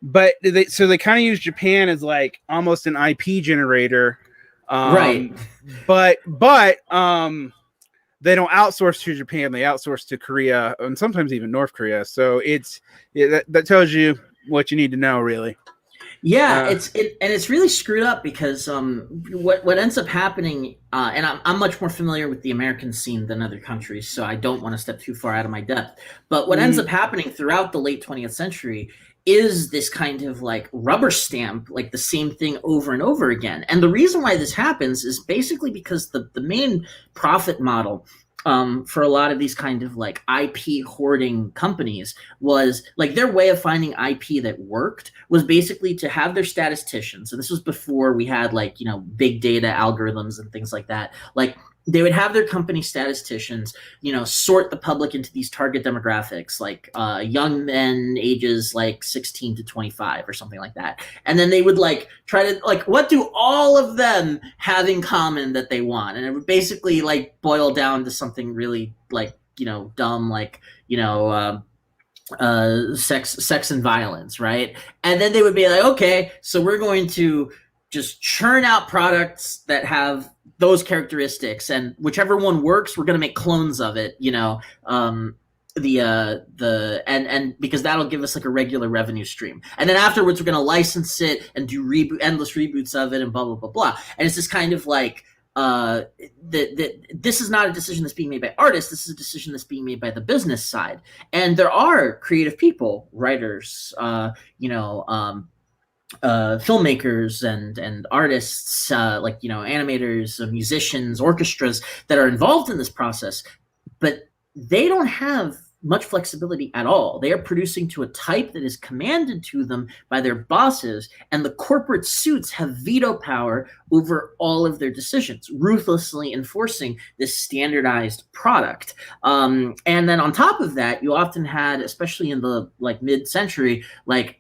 But they kind of use Japan as like almost an IP generator. Right. But they don't outsource to Japan. They outsource to Korea, and sometimes even North Korea. So that tells you what you need to know, really. Yeah, it's really screwed up, because what ends up happening, and I'm much more familiar with the American scene than other countries, so I don't want to step too far out of my depth. But what ends up happening throughout the late 20th century is this kind of like rubber stamp, like the same thing over and over again. And the reason why this happens is basically because the main profit model for a lot of these kind of like IP hoarding companies was like, their way of finding IP that worked was basically to have their statisticians. And this was before we had like, big data algorithms and things like that. Like, they would have their company statisticians, sort the public into these target demographics, like young men ages like 16 to 25 or something like that. And then they would like try to like, what do all of them have in common that they want? And it would basically like boil down to something really like, dumb, like, sex and violence, right? And then they would be like, okay, so we're going to just churn out products that have those characteristics, and whichever one works, we're going to make clones of it, and because that'll give us like a regular revenue stream. And then afterwards we're going to license it and do endless reboots of it and blah blah blah blah. And it's just kind of like this is not a decision that's being made by artists. This is a decision that's being made by the business side. And there are creative people, writers, filmmakers and artists, like animators, musicians, orchestras that are involved in this process, but they don't have much flexibility at all. They are producing to a type that is commanded to them by their bosses, and the corporate suits have veto power over all of their decisions, ruthlessly enforcing this standardized product. And then on top of that, you often had, especially in the like mid-century, like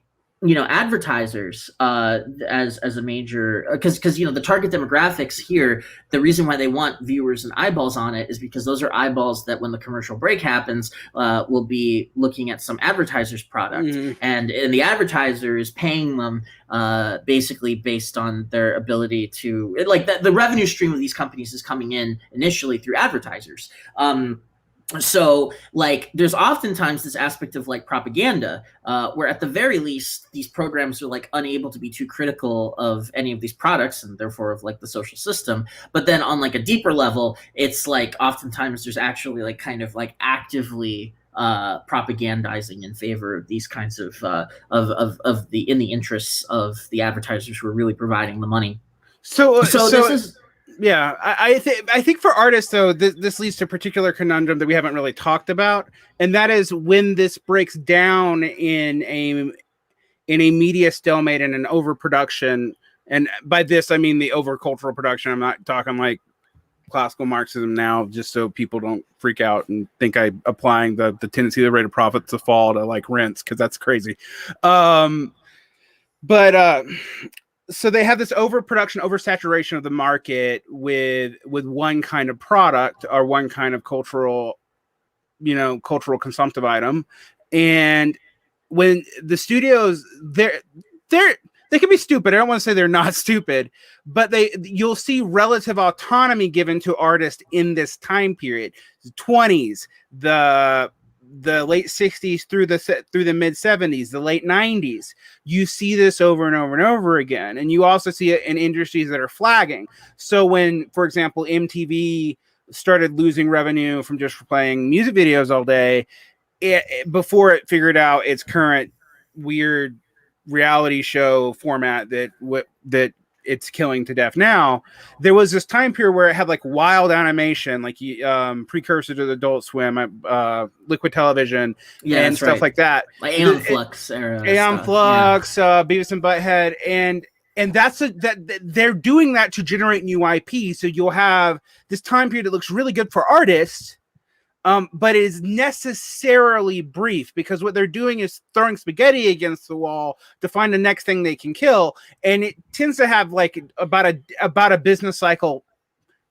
advertisers as a major, because the target demographics here, the reason why they want viewers and eyeballs on it is because those are eyeballs that when the commercial break happens will be looking at some advertiser's product, and the advertiser is paying them basically based on their ability to like the revenue stream of these companies is coming in initially through advertisers. So like there's oftentimes this aspect of like propaganda where at the very least these programs are like unable to be too critical of any of these products and therefore of like the social system. But then on like a deeper level, it's like oftentimes there's actually like kind of like actively propagandizing in favor of these kinds of the in the interests of the advertisers who are really providing the money. So this is. Yeah, I think for artists though, this leads to a particular conundrum that we haven't really talked about, and that is when this breaks down in a media stalemate and an overproduction. And by this I mean the overcultural production. I'm not talking like classical Marxism now, just so people don't freak out and think I'm applying the tendency of the rate of profit to fall to like rents, because that's crazy. So they have this overproduction, oversaturation of the market with one kind of product or one kind of cultural consumptive item. And when the studios, they can be stupid. I don't want to say they're not stupid, but you'll see relative autonomy given to artists in this time period, the 20s, the late 60s through the mid 70s, the late 90s. You see this over and over and over again. And you also see it in industries that are flagging. So when, for example, MTV started losing revenue from just playing music videos all day, before it figured out its current weird reality show format that it's killing to death now, there was this time period where it had like wild animation, like precursor to the Adult Swim, Liquid Television, and stuff like that, like Aeon Flux era, Beavis and Butthead, and that's that they're doing that to generate new IP. So you'll have this time period that looks really good for artists, but is necessarily brief, because what they're doing is throwing spaghetti against the wall to find the next thing they can kill, and it tends to have like about a business cycle,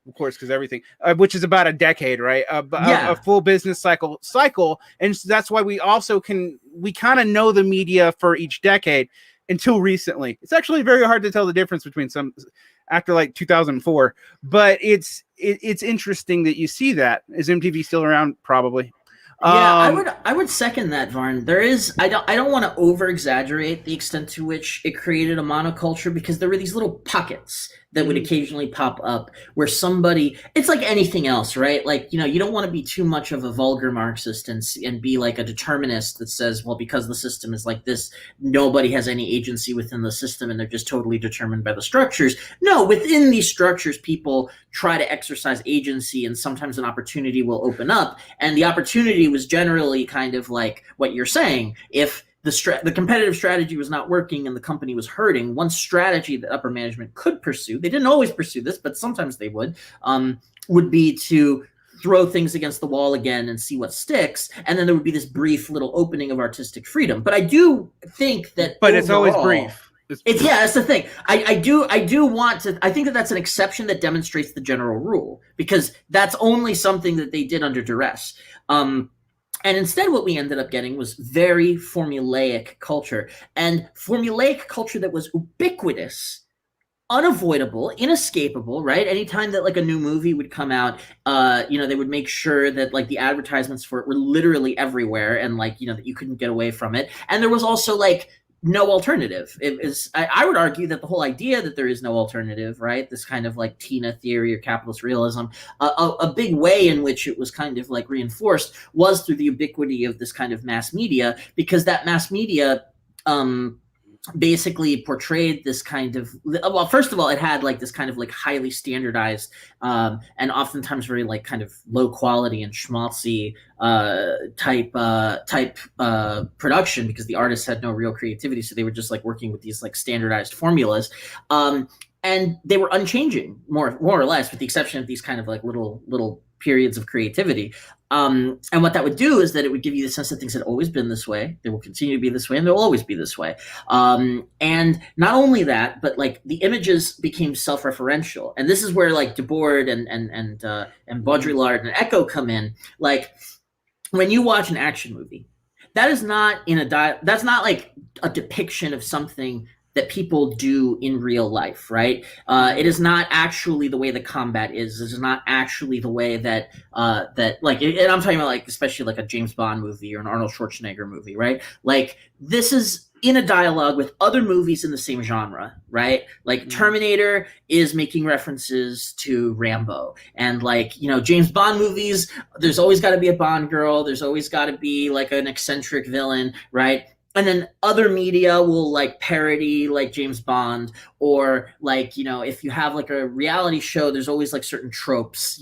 of course, because everything, which is about a decade, right? A full business cycle, and so that's why we kind of know the media for each decade until recently. It's actually very hard to tell the difference between some after like 2004, but it's interesting that you see that. Is MTV still around? Probably. Yeah, I would second that, Varn. There is, I don't want to over exaggerate the extent to which it created a monoculture, because there were these little pockets that would occasionally pop up where somebody, it's like anything else, right? Like, you don't want to be too much of a vulgar Marxist and be like a determinist that says, well, because the system is like this, nobody has any agency within the system and they're just totally determined by the structures. No, within these structures, people try to exercise agency, and sometimes an opportunity will open up. And the opportunity was generally kind of like what you're saying. If the competitive strategy was not working and the company was hurting, one strategy that upper management could pursue, they didn't always pursue this, but sometimes they would be to throw things against the wall again and see what sticks, and then there would be this brief little opening of artistic freedom. But I do think that but it's always brief. That's the thing. I do want to. I think that that's an exception that demonstrates the general rule, because that's only something that they did under duress. And instead, what we ended up getting was very formulaic culture, and formulaic culture that was ubiquitous, unavoidable, inescapable, right? Anytime that like a new movie would come out, they would make sure that like the advertisements for it were literally everywhere, and like, that you couldn't get away from it. And there was also like no alternative. I would argue that the whole idea that there is no alternative, right? This kind of like Tina theory or capitalist realism, a big way in which it was kind of like reinforced was through the ubiquity of this kind of mass media, because that mass media, basically portrayed this kind of, well, first of all, it had like this kind of like highly standardized and oftentimes very like kind of low quality and schmaltzy type production, because the artists had no real creativity, so they were just like working with these like standardized formulas, and they were unchanging more or less, with the exception of these kind of like little periods of creativity. And what that would do is that it would give you the sense that things had always been this way, they will continue to be this way, and they'll always be this way. And not only that, but like the images became self-referential. And this is where like Debord and Baudrillard and Echo come in. Like when you watch an action movie, that is not that's not like a depiction of something that people do in real life, right? It is not actually the way the combat is. This is not actually the way that like, and I'm talking about like, especially like a James Bond movie or an Arnold Schwarzenegger movie, right? Like this is in a dialogue with other movies in the same genre, right? Like Terminator is making references to Rambo, and like, James Bond movies, there's always got to be a Bond girl, there's always got to be like an eccentric villain, right? And then other media will like parody like James Bond, or like, if you have like a reality show, there's always like certain tropes,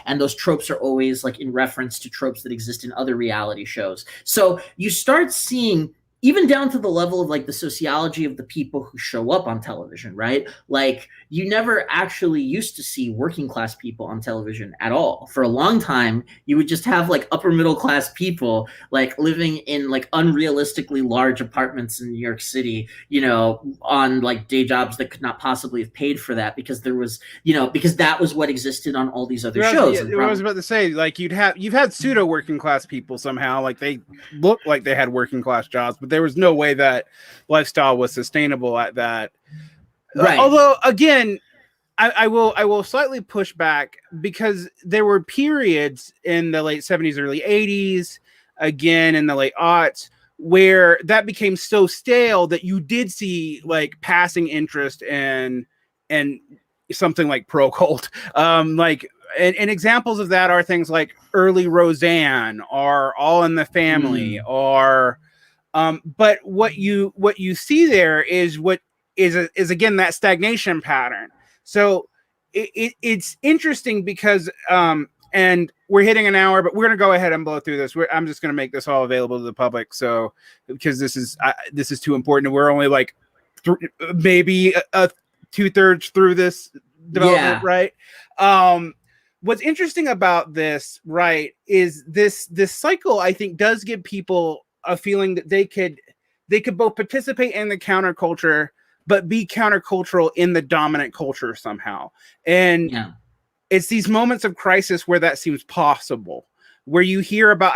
and those tropes are always like in reference to tropes that exist in other reality shows. So you start seeing, even down to the level of like the sociology of the people who show up on television, right? Like you never actually used to see working class people on television at all. For a long time, you would just have like upper middle class people like living in like unrealistically large apartments in New York City, on like day jobs that could not possibly have paid for that, because there was, because that was what existed on all these other shows. Yeah, I was about to say, like you've had pseudo working class people somehow, like they look like they had working class jobs, but there was no way that lifestyle was sustainable at that. Right. Although again, I will slightly push back, because there were periods in the late 70s, early 80s, again in the late aughts, where that became so stale that you did see like passing interest in something like pro cult. Like and examples of that are things like early Roseanne, or All in the Family, or but what you see there is what is again that stagnation pattern. So it's interesting because and we're hitting an hour, but we're going to go ahead and blow through this. I'm just going to make this all available to the public, so because this is too important, and we're only like maybe a 2/3 through this development, right? What's interesting about this, right, is this cycle, I think, does give people a feeling that they could both participate in the counterculture but be countercultural in the dominant culture somehow. And it's these moments of crisis where that seems possible, where you hear about,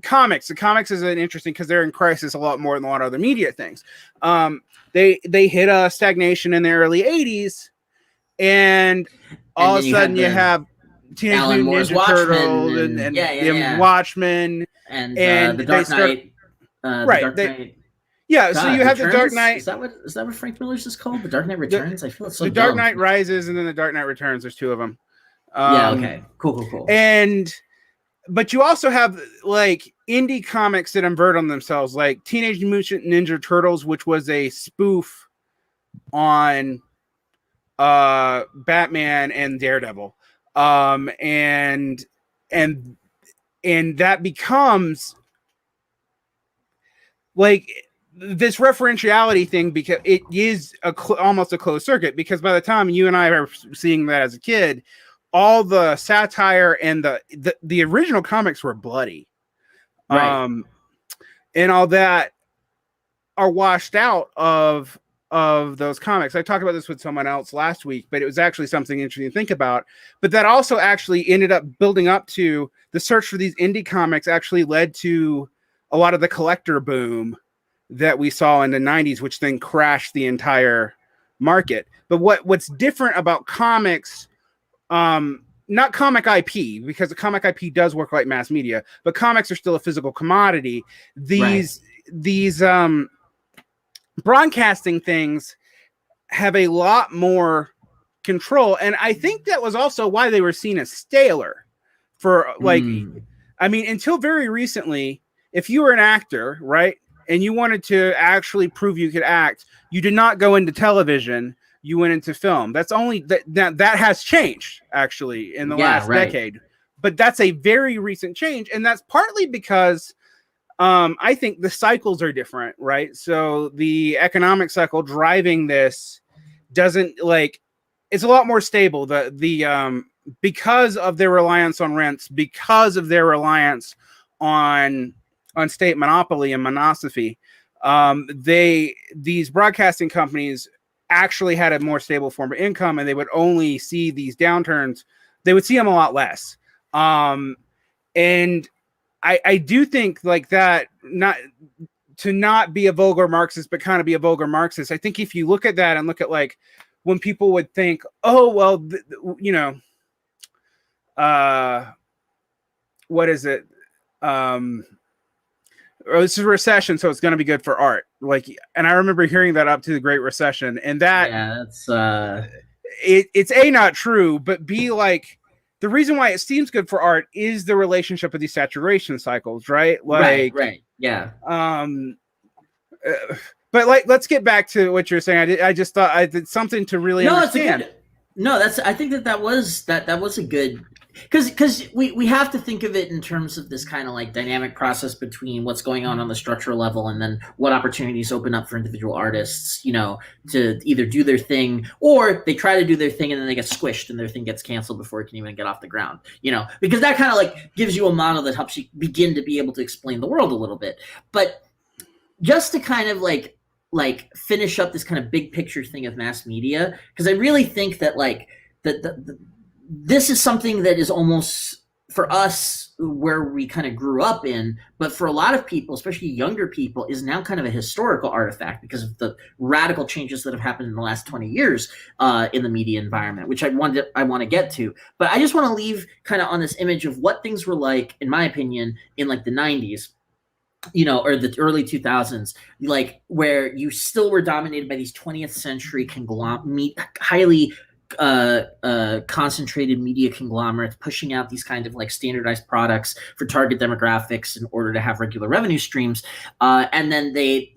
comics. The comics is an interesting, because they're in crisis a lot more than a lot of other media things. They hit a stagnation in the early 80s, and all of a sudden you have Teenage Mutant Ninja Turtles and Watchmen and the Dark Knight. Yeah, God, so you have Returns? The Dark Knight. Is that what Frank Miller's is called? The Dark Knight Returns? I feel it's so The Dark Knight Rises and then The Dark Knight Returns. There's two of them. Okay. Cool. But you also have like indie comics that invert on themselves, like Teenage Mutant Ninja Turtles, which was a spoof on Batman and Daredevil. And that becomes like this referentiality thing, because it is almost a closed circuit, because by the time you and I are seeing that as a kid, all the satire and the original comics were bloody. Right. And all that are washed out of those comics. I talked about this with someone else last week, but it was actually something interesting to think about. But that also actually ended up building up to the search for these indie comics, actually led to a lot of the collector boom that we saw in the 90s, which then crashed the entire market. But what's different about comics, not comic IP, because the comic IP does work like mass media, but comics are still a physical commodity. These broadcasting things have a lot more control, and I think that was also why they were seen as staler for like I mean, until very recently, if you were an actor, right, and you wanted to actually prove you could act, you did not go into television, you went into film. That's only that has changed actually in the last decade, but that's a very recent change, and that's partly because I think the cycles are different, right? So the economic cycle driving this doesn't like, it's a lot more stable. The because of their reliance on rents, because of their reliance on state monopoly and monosophy, these broadcasting companies actually had a more stable form of income, and they would only see these downturns. They would see them a lot less. And I do think like that, not be a vulgar Marxist, but kind of be a vulgar Marxist. I think if you look at that and look at like when people would think, oh, well, what is it? This is a recession, so it's going to be good for art. Like, and I remember hearing that up to the Great Recession, and that's it's A, not true, but B, like, the reason why it seems good for art is the relationship of these saturation cycles, right? Like, right. Yeah. But like, let's get back to what you're saying. I just thought I did something to really understand. I think that was a good, because we have to think of it in terms of this kind of like dynamic process between what's going on the structural level, and then what opportunities open up for individual artists, to either do their thing, or they try to do their thing and then they get squished and their thing gets canceled before it can even get off the ground, because that kind of like gives you a model that helps you begin to be able to explain the world a little bit. But just to kind of like finish up this kind of big picture thing of mass media, because I really think that like this is something that is almost, for us, where we kind of grew up in, but for a lot of people, especially younger people, is now kind of a historical artifact because of the radical changes that have happened in the last 20 years in the media environment, which I want to get to. But I just want to leave kind of on this image of what things were like, in my opinion, in like the 90s, or the early 2000s, like where you still were dominated by these 20th century highly concentrated media conglomerates pushing out these kind of like standardized products for target demographics in order to have regular revenue streams. And then they,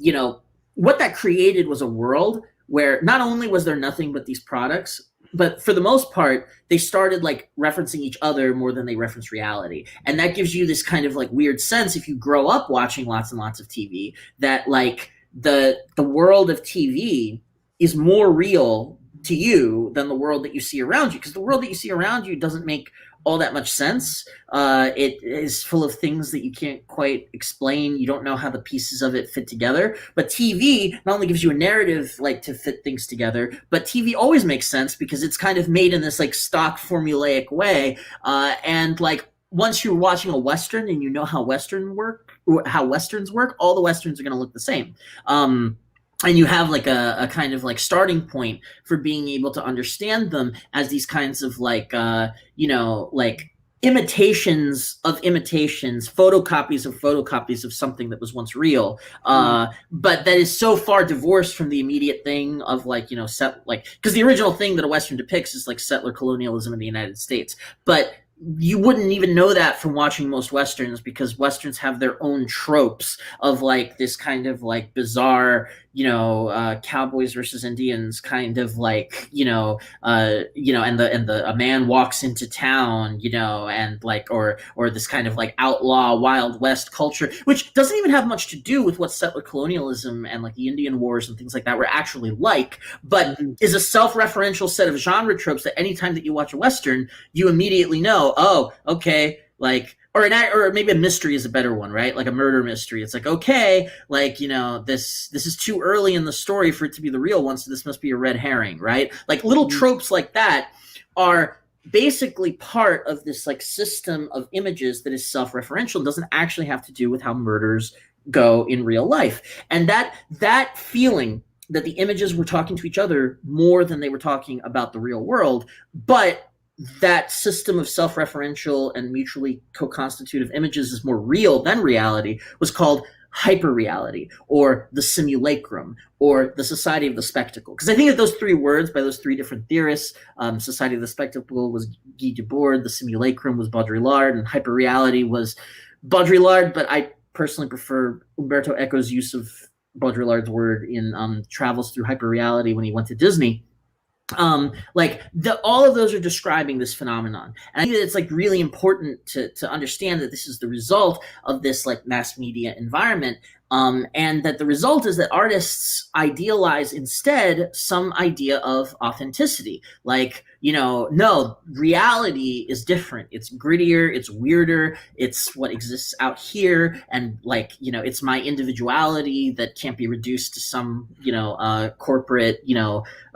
what that created was a world where not only was there nothing but these products, but for the most part, they started like referencing each other more than they reference reality. And that gives you this kind of like weird sense, if you grow up watching lots and lots of TV, that like the world of TV is more real to you than the world that you see around you, because the world that you see around you doesn't make all that much sense. It is full of things that you can't quite explain. You don't know how the pieces of it fit together. But TV not only gives you a narrative like to fit things together, but TV always makes sense because it's kind of made in this like stock formulaic way. And like once you're watching a Western and you know how Westerns work, all the Westerns are going to look the same. And you have like a kind of like starting point for being able to understand them as these kinds of like, like imitations of imitations, photocopies of something that was once real. But that is so far divorced from the immediate thing of like, because the original thing that a Western depicts is like settler colonialism in the United States. But you wouldn't even know that from watching most westerns, because westerns have their own tropes of like this kind of like bizarre, cowboys versus Indians kind of like, and the a man walks into town, and like or this kind of like outlaw Wild West culture, which doesn't even have much to do with what settler colonialism and like the Indian Wars and things like that were actually like, but Mhm. is a self-referential set of genre tropes that anytime that you watch a western, you immediately know, oh, okay, like, or maybe a mystery is a better one, right? Like a murder mystery. It's like, okay, like, this is too early in the story for it to be the real one, so this must be a red herring, right? Like little Mhm. tropes like that are basically part of this like system of images that is self-referential and doesn't actually have to do with how murders go in real life. And that feeling that the images were talking to each other more than they were talking about the real world, but that system of self-referential and mutually co-constitutive images is more real than reality, was called hyperreality, or the simulacrum, or the Society of the Spectacle. Because I think that those three words by those three different theorists, Society of the Spectacle was Guy Debord, the simulacrum was Baudrillard, and hyperreality was Baudrillard, but I personally prefer Umberto Eco's use of Baudrillard's word in Travels Through Hyperreality when he went to Disney. All of those are describing this phenomenon, and I think that it's like really important to understand that this is the result of this like mass media environment, and that the result is that artists idealize instead some idea of authenticity. Like, no, reality is different. It's grittier, it's weirder, it's what exists out here, and like, it's my individuality that can't be reduced to some, corporate,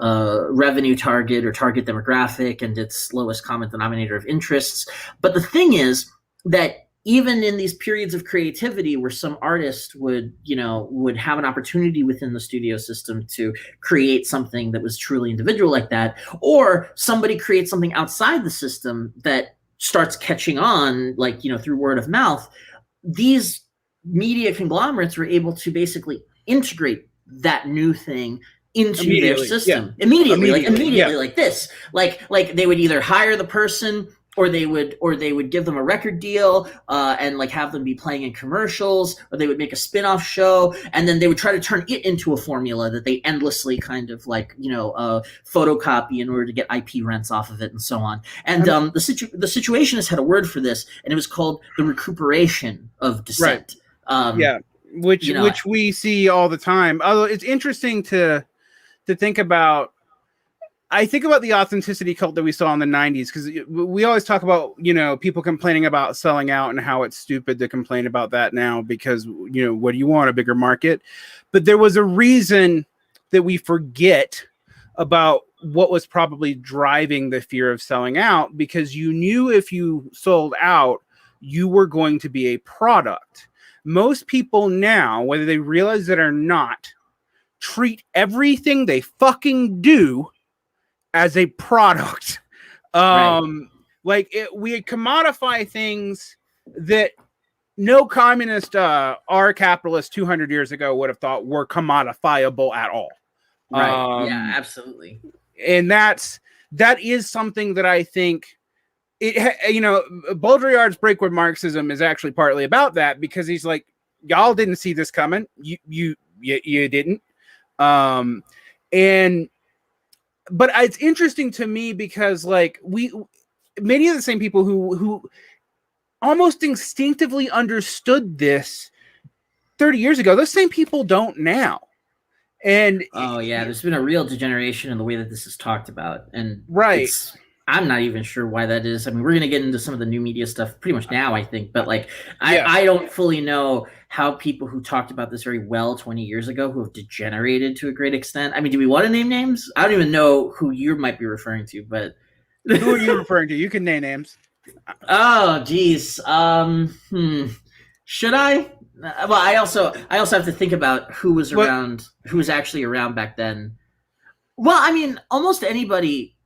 revenue target or target demographic and its lowest common denominator of interests. But the thing is that even in these periods of creativity where some artist would have an opportunity within the studio system to create something that was truly individual like that, or somebody creates something outside the system that starts catching on, like, through word of mouth, these media conglomerates were able to basically integrate that new thing into their system immediately, like this, like they would either hire the person, or they would give them a record deal, and like have them be playing in commercials, or they would make a spin-off show, and then they would try to turn it into a formula that they endlessly kind of like photocopy in order to get IP rents off of it, and so on. And the Situationists had a word for this, and it was called the recuperation of dissent. Right. Which we see all the time. Although it's interesting to think about. I think about the authenticity cult that we saw in the 90s, because we always talk about, people complaining about selling out and how it's stupid to complain about that now because, what do you want? A bigger market? But there was a reason that we forget about what was probably driving the fear of selling out, because you knew if you sold out, you were going to be a product. Most people now, whether they realize it or not, treat everything they fucking do as a product. Right. We commodify things that no communist or capitalist 200 years ago would have thought were commodifiable at all. Right. Yeah, absolutely. And that is something that I think Baudrillard's Breakwood Marxism is actually partly about that, because he's like, y'all didn't see this coming. You didn't. But it's interesting to me because like many of the same people who almost instinctively understood this 30 years ago, those same people don't now. And there's been a real degeneration in the way that this is talked about. And right. I'm not even sure why that is. I mean, we're going to get into some of the new media stuff pretty much now, I think. But like, I don't fully know how people who talked about this very well 20 years ago, who have degenerated to a great extent. I mean, do we want to name names? I don't even know who you might be referring to, but who are you referring to? You can name names. Oh, geez. Should I? Well, I also have to think about who was around, who was actually around back then. Well, I mean, almost anybody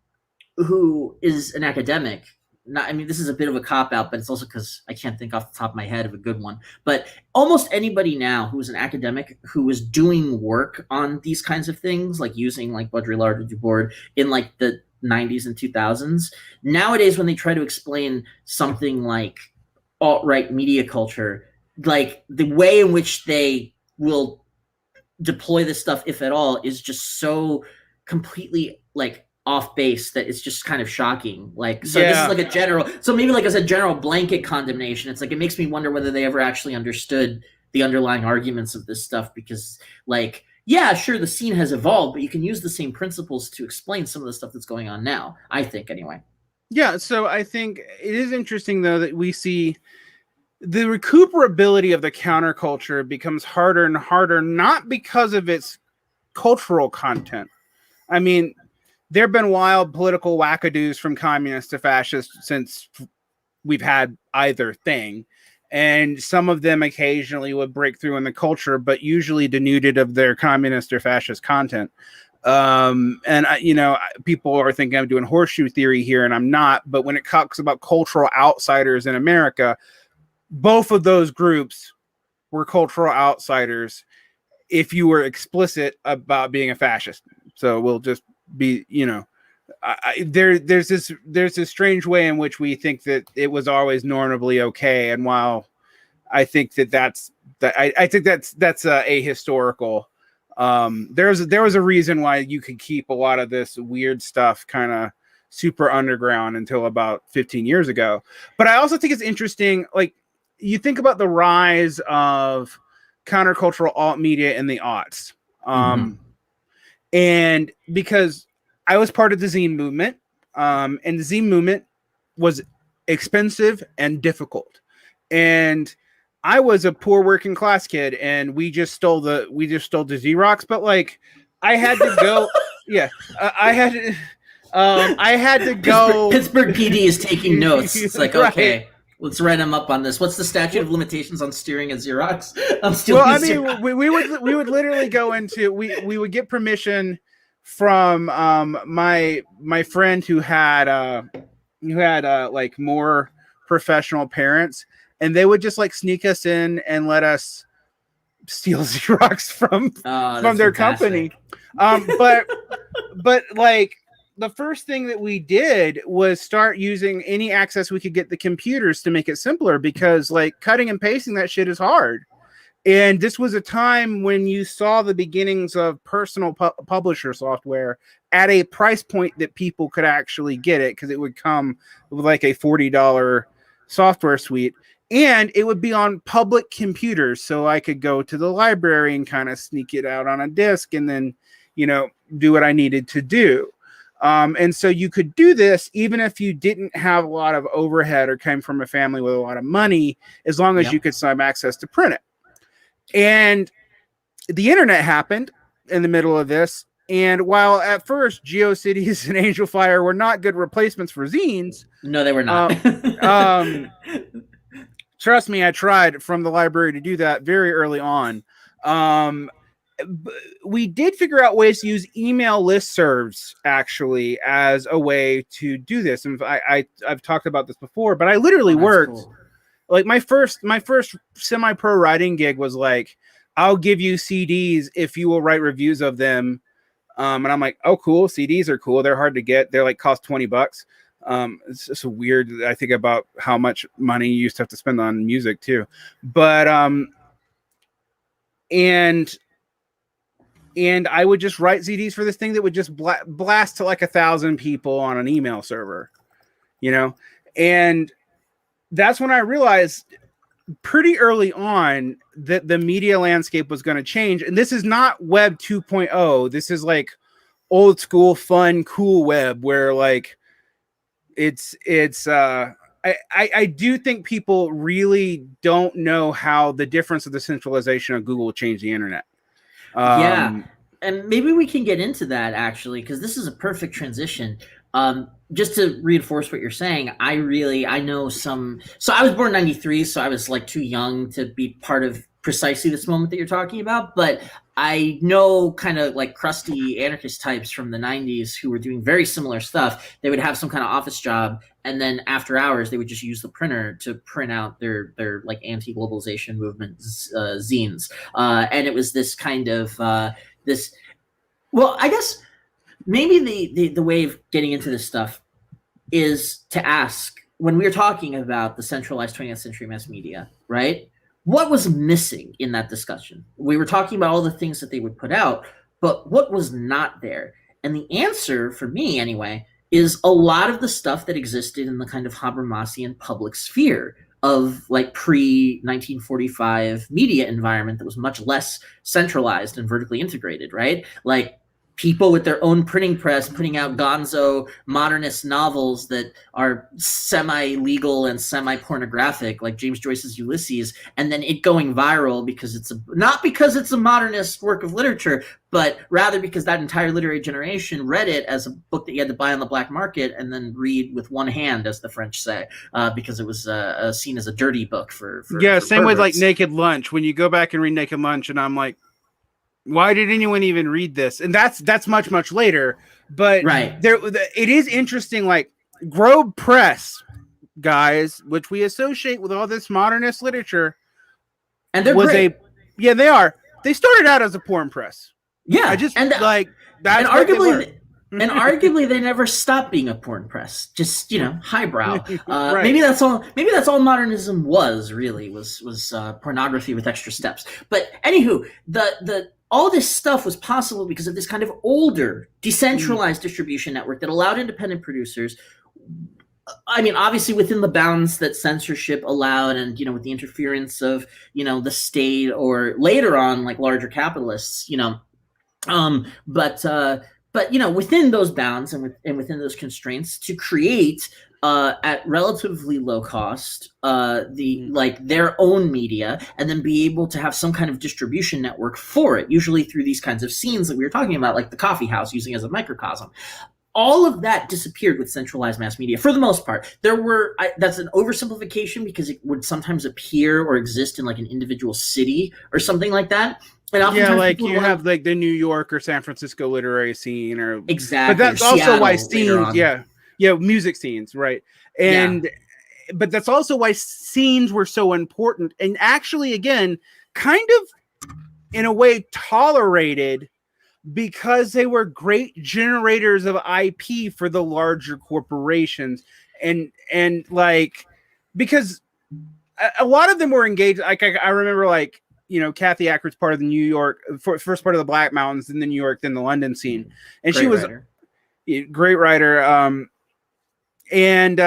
who is an academic. This is a bit of a cop-out, but it's also because I can't think off the top of my head of a good one. But almost anybody now who is an academic who is doing work on these kinds of things, like using like Baudrillard or Debord in like the 90s and 2000s. Nowadays, when they try to explain something like alt-right media culture, like the way in which they will deploy this stuff, if at all, is just so completely like off base that it's just kind of shocking. Like, so this is like a general, so maybe like as a general blanket condemnation, it's like, it makes me wonder whether they ever actually understood the underlying arguments of this stuff, because like, yeah, sure, the scene has evolved, but you can use the same principles to explain some of the stuff that's going on now, I think, anyway. Yeah, so I think it is interesting though that we see the recuperability of the counterculture becomes harder and harder, not because of its cultural content. I mean, there have been wild political wackadoos from communist to fascist since we've had either thing. And some of them occasionally would break through in the culture, but usually denuded of their communist or fascist content. And people are thinking I'm doing horseshoe theory here, and I'm not. But when it talks about cultural outsiders in America, both of those groups were cultural outsiders if you were explicit about being a fascist. So we'll just be, there's this strange way in which we think that it was always normally okay. And while I think that's ahistorical, there was a reason why you could keep a lot of this weird stuff kind of super underground until about 15 years ago. But I also think it's interesting, like, you think about the rise of countercultural alt media in the aughts. And because I was part of the zine movement, and the zine movement was expensive and difficult. And I was a poor working class kid, and we just stole the Xerox, but like I had to go. I had to go. Pittsburgh PD is taking notes. It's like, okay, let's write them up on this. What's the statute of limitations on steering a Xerox? We would literally go into, we would get permission from my friend who had like more professional parents, and they would just like sneak us in and let us steal Xerox from their company. But like, the first thing that we did was start using any access we could get the computers to make it simpler, because like cutting and pasting that shit is hard. And this was a time when you saw the beginnings of personal publisher software at a price point that people could actually get it, because it would come with like a $40 software suite, and it would be on public computers. So I could go to the library and kind of sneak it out on a disk and then, do what I needed to do. And so you could do this even if you didn't have a lot of overhead or came from a family with a lot of money, as long as you could still have access to print it. And the internet happened in the middle of this. And while at first GeoCities and Angelfire were not good replacements for zines. No, they were not. Trust me, I tried from the library to do that very early on. We did figure out ways to use email listservs actually as a way to do this. And I've talked about this before, but I literally worked. Cool. Like my first semi-pro writing gig was like, I'll give you CDs if you will write reviews of them. And I'm like, oh, cool. CDs are cool. They're hard to get. They're like cost $20. It's just weird. I think about how much money you used to have to spend on music too. But, and I would just write CDs for this thing that would just blast to like 1,000 people on an email server, and that's when I realized pretty early on that the media landscape was going to change. And this is not web 2.0. This is like old school, fun, cool web where like I do think people really don't know how the difference of the centralization of Google changed the internet. And maybe we can get into that actually, because this is a perfect transition. Just to reinforce what you're saying, I know some. So I was born in '93, so I was like too young to be part of precisely this moment that you're talking about. But I know kind of like crusty anarchist types from the '90s who were doing very similar stuff. They would have some kind of office job, and then after hours, they would just use the printer to print out their like anti-globalization movement zines. And it was this kind of this. Well, I guess maybe the way of getting into this stuff is to ask, when we were talking about the centralized 20th century mass media, right? What was missing in that discussion? We were talking about all the things that they would put out, but what was not there? And the answer, for me anyway, is a lot of the stuff that existed in the kind of Habermasian public sphere of like pre-1945 media environment that was much less centralized and vertically integrated, right? Like people with their own printing press putting out gonzo modernist novels that are semi-legal and semi-pornographic, like James Joyce's Ulysses, and then it going viral because it's not because it's a modernist work of literature, but rather because that entire literary generation read it as a book that you had to buy on the black market and then read with one hand, as the French say, because it was seen as a dirty book for same with like perverts. Naked Lunch. When you go back and read Naked Lunch, and I'm like, why did anyone even read this? And that's much later. But right, it is interesting. Like Grove Press, guys, which we associate with all this modernist literature, and they're great. They are. They started out as a porn press. Yeah, I just and like that. And arguably, they never stopped being a porn press. Just highbrow. Right. Maybe that's all. Maybe that's all modernism was pornography with extra steps. But anywho, the all this stuff was possible because of this kind of older, decentralized distribution network that allowed independent producers. I mean, obviously within the bounds that censorship allowed, and with the interference of the state, or later on like larger capitalists, but within those bounds and within those constraints, to create at relatively low cost their own media, and then be able to have some kind of distribution network for it, usually through these kinds of scenes that we were talking about, like the coffee house, using as a microcosm. All of that disappeared with centralized mass media for the most part. That's an oversimplification, because it would sometimes appear or exist in like an individual city or something like that. And like you have like the New York or San Francisco literary scene, or exactly. But that's also why scenes, music scenes, right? And but that's also why scenes were so important, and actually, again, kind of in a way tolerated, because they were great generators of IP for the larger corporations, and like, because a lot of them were engaged. Like I remember, like, Kathy Ackert's part of the New York, first part of the Black Mountains, then the New York, then the London scene, and she was a great writer. And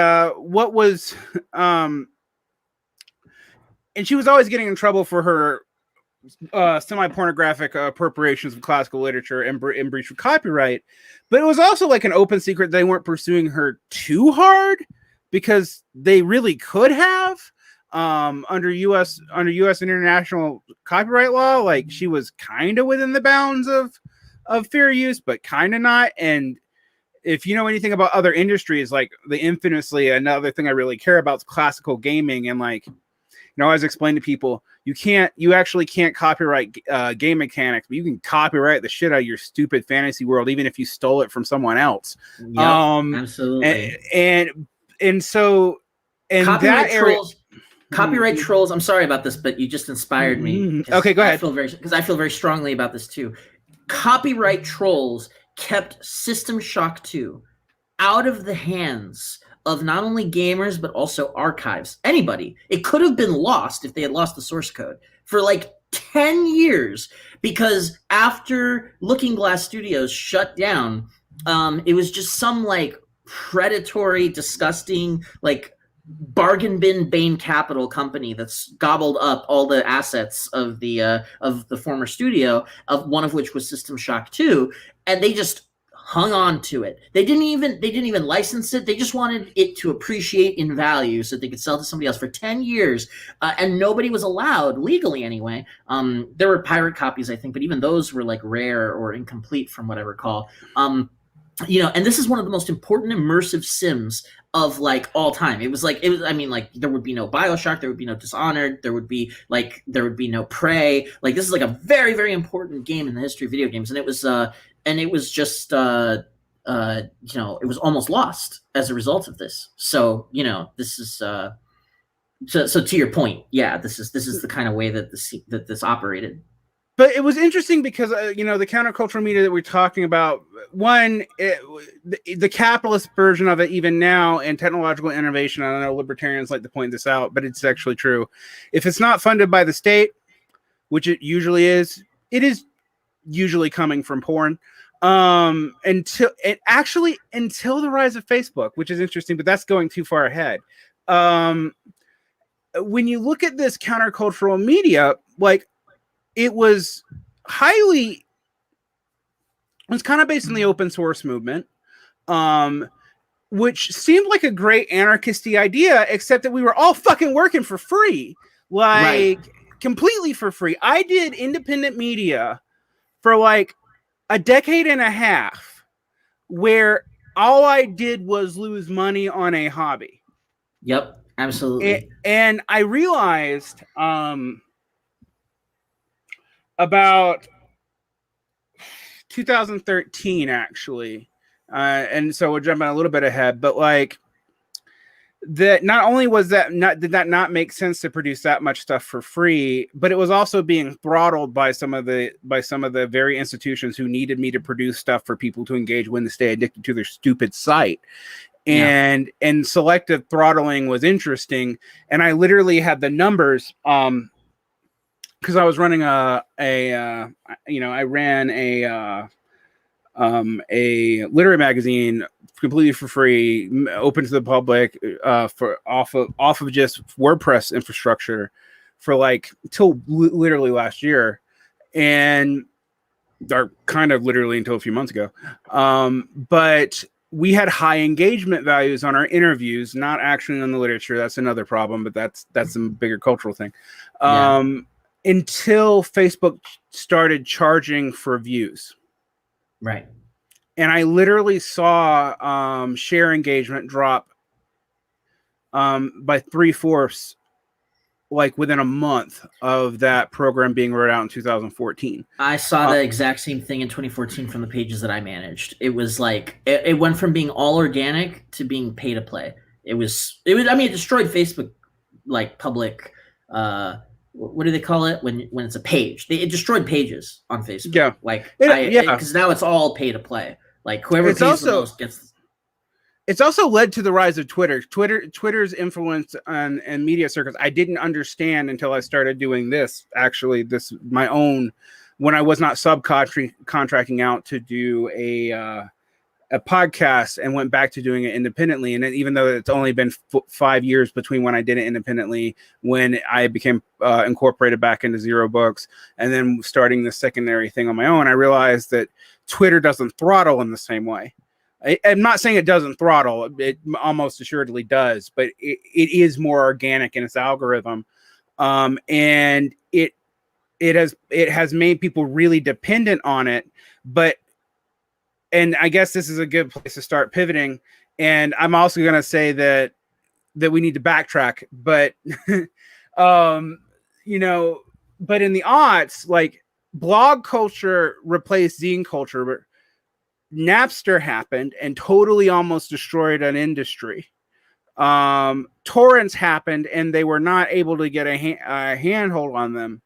she was always getting in trouble for her semi-pornographic appropriations of classical literature and breach of copyright. But it was also like an open secret they weren't pursuing her too hard, because they really could have. Under U.S. international copyright law, like, she was kind of within the bounds of fair use, but kind of not. And if you know anything about other industries, like another thing I really care about is classical gaming. And like, I always explain to people, you actually can't copyright game mechanics, but you can copyright the shit out of your stupid fantasy world, even if you stole it from someone else. Yep, absolutely. And so, and copyright that area. Copyright trolls. I'm sorry about this, but you just inspired me. Okay, go ahead. I feel very strongly about this too. Copyright trolls kept System Shock 2 out of the hands of not only gamers, but also archives. Anybody. It could have been lost if they had lost the source code for like 10 years, because after Looking Glass Studios shut down, it was just some like predatory, disgusting, like bargain bin Bain Capital company that's gobbled up all the assets of the former studio, of one of which was System Shock 2, and they just hung on to it. They didn't even license it. They just wanted it to appreciate in value so that they could sell to somebody else for 10 years. And nobody was allowed, legally anyway. There were pirate copies, I think, but even those were like rare or incomplete from what I recall. And this is one of the most important immersive sims of like all time. I mean, there would be no BioShock, there would be no Dishonored, there would be no Prey. Like, this is like a very, very important game in the history of video games. And it was just it was almost lost as a result of this. So, this is so to your point, this is the kind of way that this operated. But it was interesting because the countercultural media that we're talking about, the capitalist version of it, even now, and technological innovation. I know libertarians like to point this out, but it's actually true. If it's not funded by the state, which it usually is, it is usually coming from porn. Until the rise of Facebook, which is interesting, but that's going too far ahead. When you look at this countercultural media, like it was kind of based on the open source movement, which seemed like a great anarchisty idea, except that we were all fucking working for free, completely for free. I did independent media for like a decade and a half, where all I did was lose money on a hobby. Yep, absolutely. And I realized about 2013, actually, and so we're jumping a little bit ahead, but like that not only was did that not make sense to produce that much stuff for free, but it was also being throttled by some of the very institutions who needed me to produce stuff for people to engage when they stay addicted to their stupid site. And selective throttling was interesting, and I literally had the numbers because I was running I ran a literary magazine completely for free, open to the public, for off of just WordPress infrastructure for like till literally last year, and or kind of literally until a few months ago. But we had high engagement values on our interviews, not actually on the literature. That's another problem, but that's a bigger cultural thing. Until Facebook started charging for views. Right. And I literally saw share engagement drop by 3/4, like within a month of that program being rolled out in 2014. I saw the exact same thing in 2014 from the pages that I managed. It was like it went from being all organic to being pay to play. It was. I mean, it destroyed Facebook, like public. What do they call it when it's a page? It destroyed pages on Facebook. Yeah, because now it's all pay to play. Like whoever pays the most gets. It's also led to the rise of Twitter. Twitter's influence on media circles I didn't understand until I started doing this. Actually, my own, when I was not subcontracting out to do a podcast and went back to doing it independently. And even though it's only been 5 years between when I did it independently, when I became incorporated back into Zero Books, and then starting the secondary thing on my own, I realized that Twitter doesn't throttle in the same way. I'm not saying it doesn't throttle. It almost assuredly does, but it is more organic in its algorithm. And it has made people really dependent on it, and I guess this is a good place to start pivoting. And I'm also going to say that we need to backtrack, but, but in the aughts, like blog culture replaced zine culture, but Napster happened and totally almost destroyed an industry. Torrents happened and they were not able to get a handhold on them.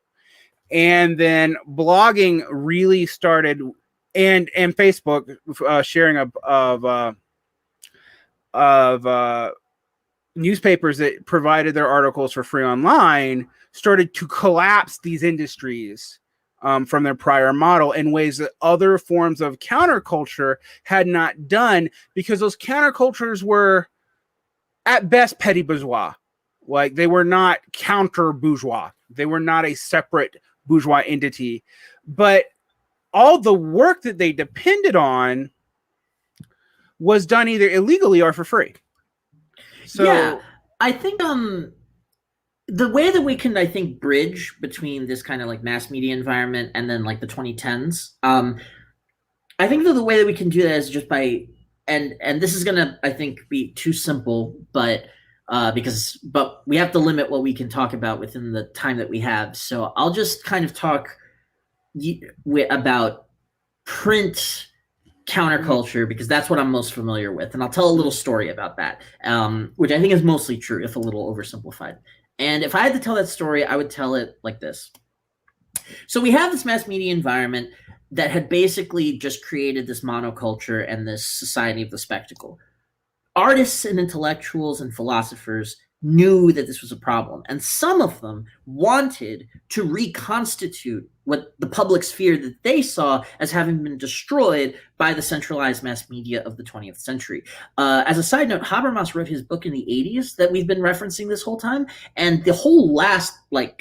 And then blogging really started, and Facebook sharing of newspapers that provided their articles for free online started to collapse these industries from their prior model in ways that other forms of counterculture had not done, because those countercultures were at best petty bourgeois. Like they were not counter bourgeois. They were not a separate bourgeois entity, but all the work that they depended on was done either illegally or for free. So yeah, I think the way that we can, I think, bridge between this kind of like mass media environment and then like the 2010s, I think that the way that we can do that is just by, and this is gonna, I think, be too simple, but we have to limit what we can talk about within the time that we have. So I'll just kind of talk about print counterculture, because that's what I'm most familiar with, and I'll tell a little story about that, which I think is mostly true, if a little oversimplified. And if I had to tell that story, I would tell it like this. So we have this mass media environment that had basically just created this monoculture and this society of the spectacle. Artists and intellectuals and philosophers knew that this was a problem, and some of them wanted to reconstitute what the public sphere that they saw as having been destroyed by the centralized mass media of the 20th century. As a side note, Habermas wrote his book in the 80s that we've been referencing this whole time, and the whole last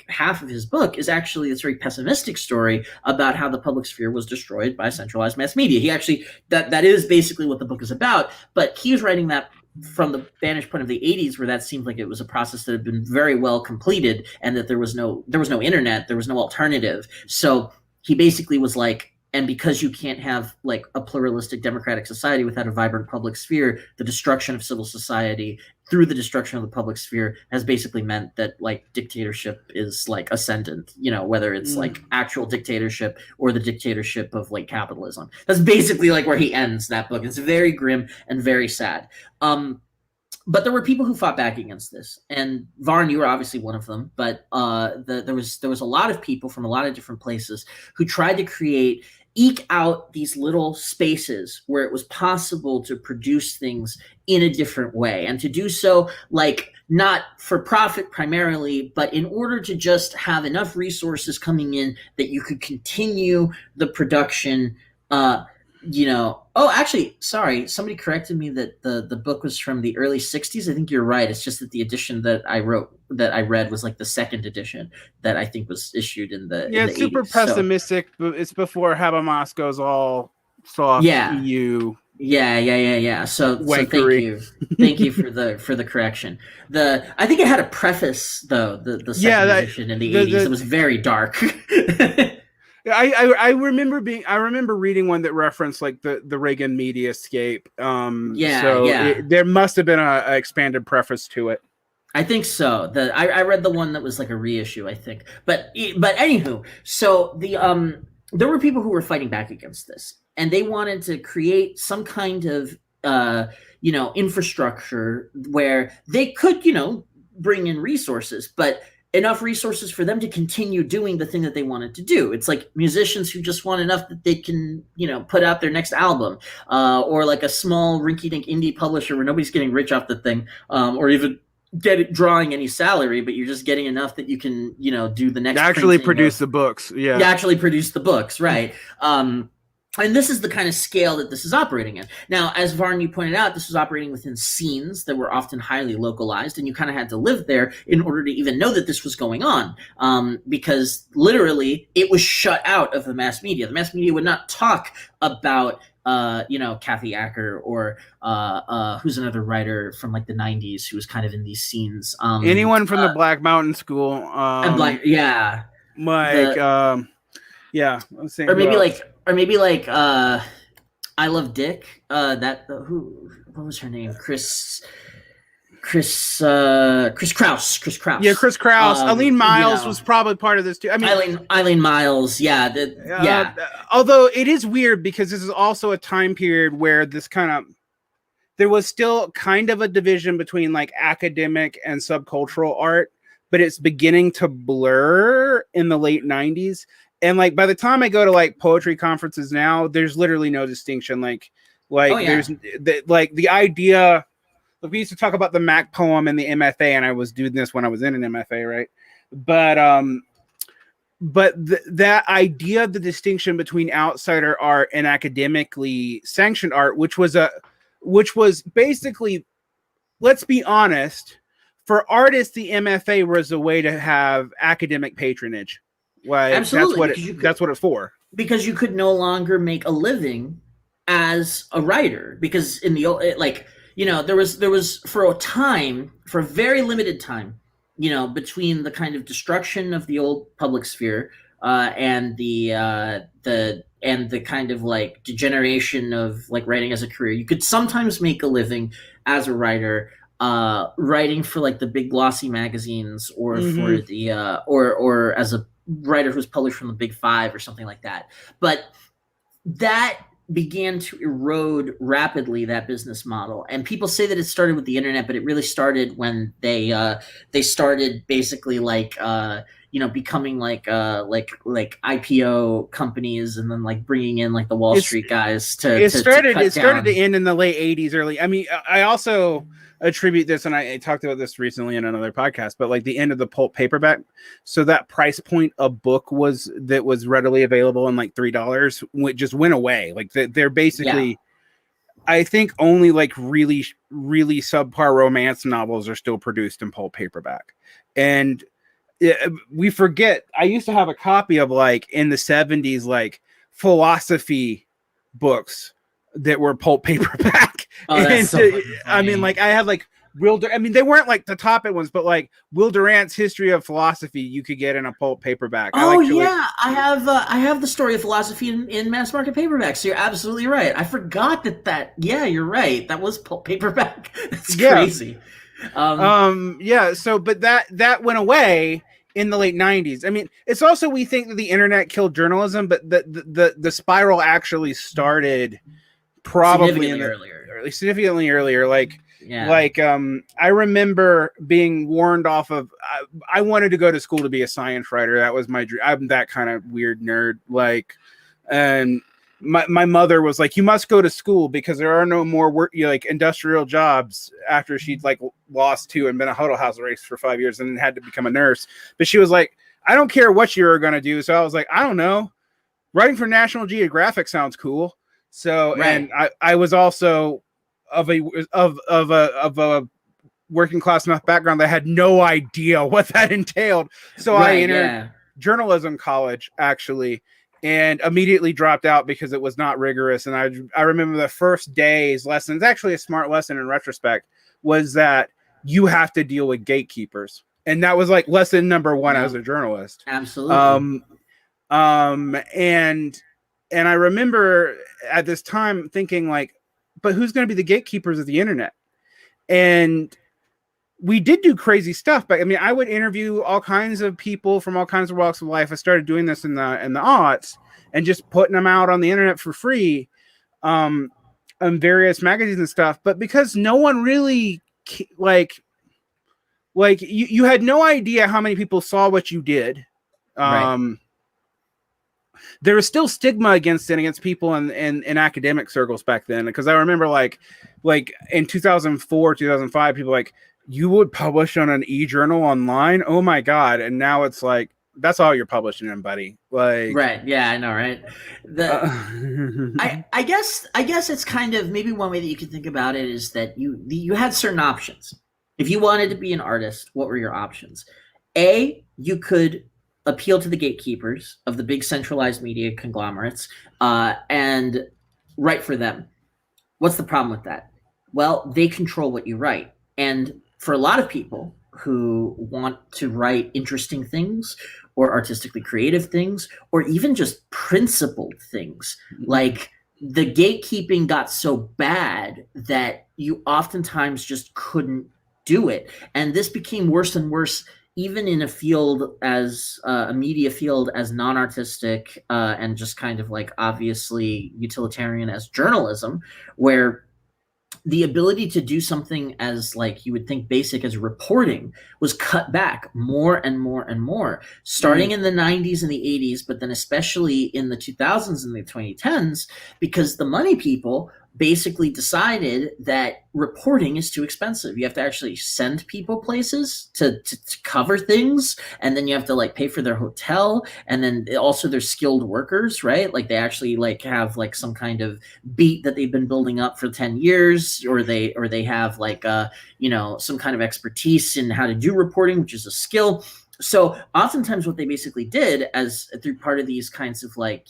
half of his book is actually this very pessimistic story about how the public sphere was destroyed by centralized mass media. He actually that is basically what the book is about, but he was writing that from the vantage point of the 80s, where that seemed like it was a process that had been very well completed, and that there was no internet, there was no alternative. So he basically was like, and because you can't have a pluralistic democratic society without a vibrant public sphere, the destruction of civil society through the destruction of the public sphere has basically meant that dictatorship is ascendant, whether it's actual dictatorship or the dictatorship of capitalism. That's basically where he ends that book. It's very grim and very sad. But there were people who fought back against this, and Varn, you were obviously one of them. But there was a lot of people from a lot of different places who tried to eke out these little spaces where it was possible to produce things in a different way, and to do so not for profit primarily, but in order to just have enough resources coming in that you could continue the production. Oh, actually, sorry, somebody corrected me that the book was from the early 60s. I think you're right. It's just that the edition that I read was the second edition that I think was issued in the it's super 80s. pessimistic. So. It's before Habermas goes all soft EU. Yeah. So thank you for the correction. I think it had a preface though. The second edition in the 80s. It was very dark. I remember reading one that referenced the Reagan media escape. There must have been a expanded preface to it. I think so. I read the one that was a reissue, I think. But anywho, so there were people who were fighting back against this, and they wanted to create some kind of infrastructure where they could bring in resources, but enough resources for them to continue doing the thing that they wanted to do. It's like musicians who just want enough that they can, put out their next album, or a small rinky-dink indie publisher where nobody's getting rich off the thing, or even drawing any salary, but you're just getting enough that you can, do the next. Actually produce the books. Yeah. Actually produce the books. Right. And this is the kind of scale that this is operating in. Now, as Varn, you pointed out, this was operating within scenes that were often highly localized, and you kind of had to live there in order to even know that this was going on, because literally it was shut out of the mass media. The mass media would not talk about, Kathy Acker or who's another writer from the 90s who was kind of in these scenes. Anyone from the Black Mountain School. And Or maybe I Love Dick. What was her name? Chris Kraus. Yeah, Chris Kraus. Eileen Miles was probably part of this too. I mean, Eileen Miles. Yeah. Although it is weird because this is also a time period where there was still kind of a division between academic and subcultural art, but it's beginning to blur in the late 90s. And by the time I go to poetry conferences now, there's literally no distinction. There's the idea. We used to talk about the Mac poem and the MFA, and I was doing this when I was in an MFA, right? But that idea of the distinction between outsider art and academically sanctioned art, which was basically, let's be honest, for artists, the MFA was a way to have academic patronage. Absolutely. That's what it's for. Because you could no longer make a living as a writer, because in the old, there was for a very limited time, between the kind of destruction of the old public sphere and the kind of degeneration of writing as a career. You could sometimes make a living as a writer, writing for the big glossy magazines, or for the or as a writer who's published from the Big Five or something like that. But that began to erode rapidly, that business model. And people say that it started with the internet, but it really started when they started basically becoming like IPO companies, and then like bringing in like the Wall Street guys to it started down. to end in the late 80s, early. I mean, I also attribute this, and I talked about this recently in another podcast, but like the end of the pulp paperback. So that price point a book was readily available in like $3 just went away. Like they're basically, I think only like really, really subpar romance novels are still produced in pulp paperback. And we forget, I used to have a copy of like in the 70s, like philosophy books that were pulp paperback. Oh, that's so funny. I mean, like I had like I mean, they weren't like the top end ones, but like Will Durant's History of Philosophy, you could get in a pulp paperback. I have the Story of Philosophy in mass market paperback. So you're absolutely right. I forgot that. Yeah, you're right. That was pulp paperback. That's crazy. So, but that went away in the late 90s. I mean, it's also, we think that the internet killed journalism, but the spiral actually started probably significantly earlier. Like I remember being warned off of, I wanted to go to school to be a science writer. That was my dream. I'm that kind of weird nerd. Like, and my mother was like, you must go to school because there are no more work, like industrial jobs, after she'd like lost two and been a Huddle House race for 5 years and had to become a nurse. But she was like, I don't care what you're going to do. So I was like, I don't know. Writing for National Geographic sounds cool. So, and I was also of a working class enough background that I had no idea what that entailed. So I entered journalism college actually, and immediately dropped out because it was not rigorous. And I remember the first day's lessons, actually a smart lesson in retrospect, was that you have to deal with gatekeepers. And that was like lesson number one as a journalist. Absolutely. And I remember at this time thinking like, but who's going to be the gatekeepers of the internet? And we did do crazy stuff, but I mean, I would interview all kinds of people from all kinds of walks of life. I started doing this in the aughts and just putting them out on the internet for free, on various magazines and stuff. But because no one really like you had no idea how many people saw what you did. There was still stigma against people in academic circles back then. Because I remember like in 2004, 2005, people like, you would publish on an e-journal online. Oh my God. And now it's like, that's all you're publishing in, buddy. Like, right. Yeah, I know. Right. I guess it's kind of, maybe one way that you could think about it is that you had certain options. If you wanted to be an artist, what were your options? You could appeal to the gatekeepers of the big centralized media conglomerates and write for them. What's the problem with that? Well, they control what you write. And for a lot of people who want to write interesting things or artistically creative things, or even just principled things, like the gatekeeping got so bad that you oftentimes just couldn't do it. And this became worse and worse, even in a field as a media field as non-artistic and just kind of like obviously utilitarian as journalism, where the ability to do something as like you would think basic as reporting was cut back more and more and more, starting in the 90s and the 80s, but then especially in the 2000s and the 2010s, because the money people basically decided that reporting is too expensive. You have to actually send people places to cover things, and then you have to like pay for their hotel, and then also they're skilled workers, right? Like they actually like have like some kind of beat that they've been building up for 10 years, or they have like some kind of expertise in how to do reporting, which is a skill. So oftentimes what they basically did, as through part of these kinds of like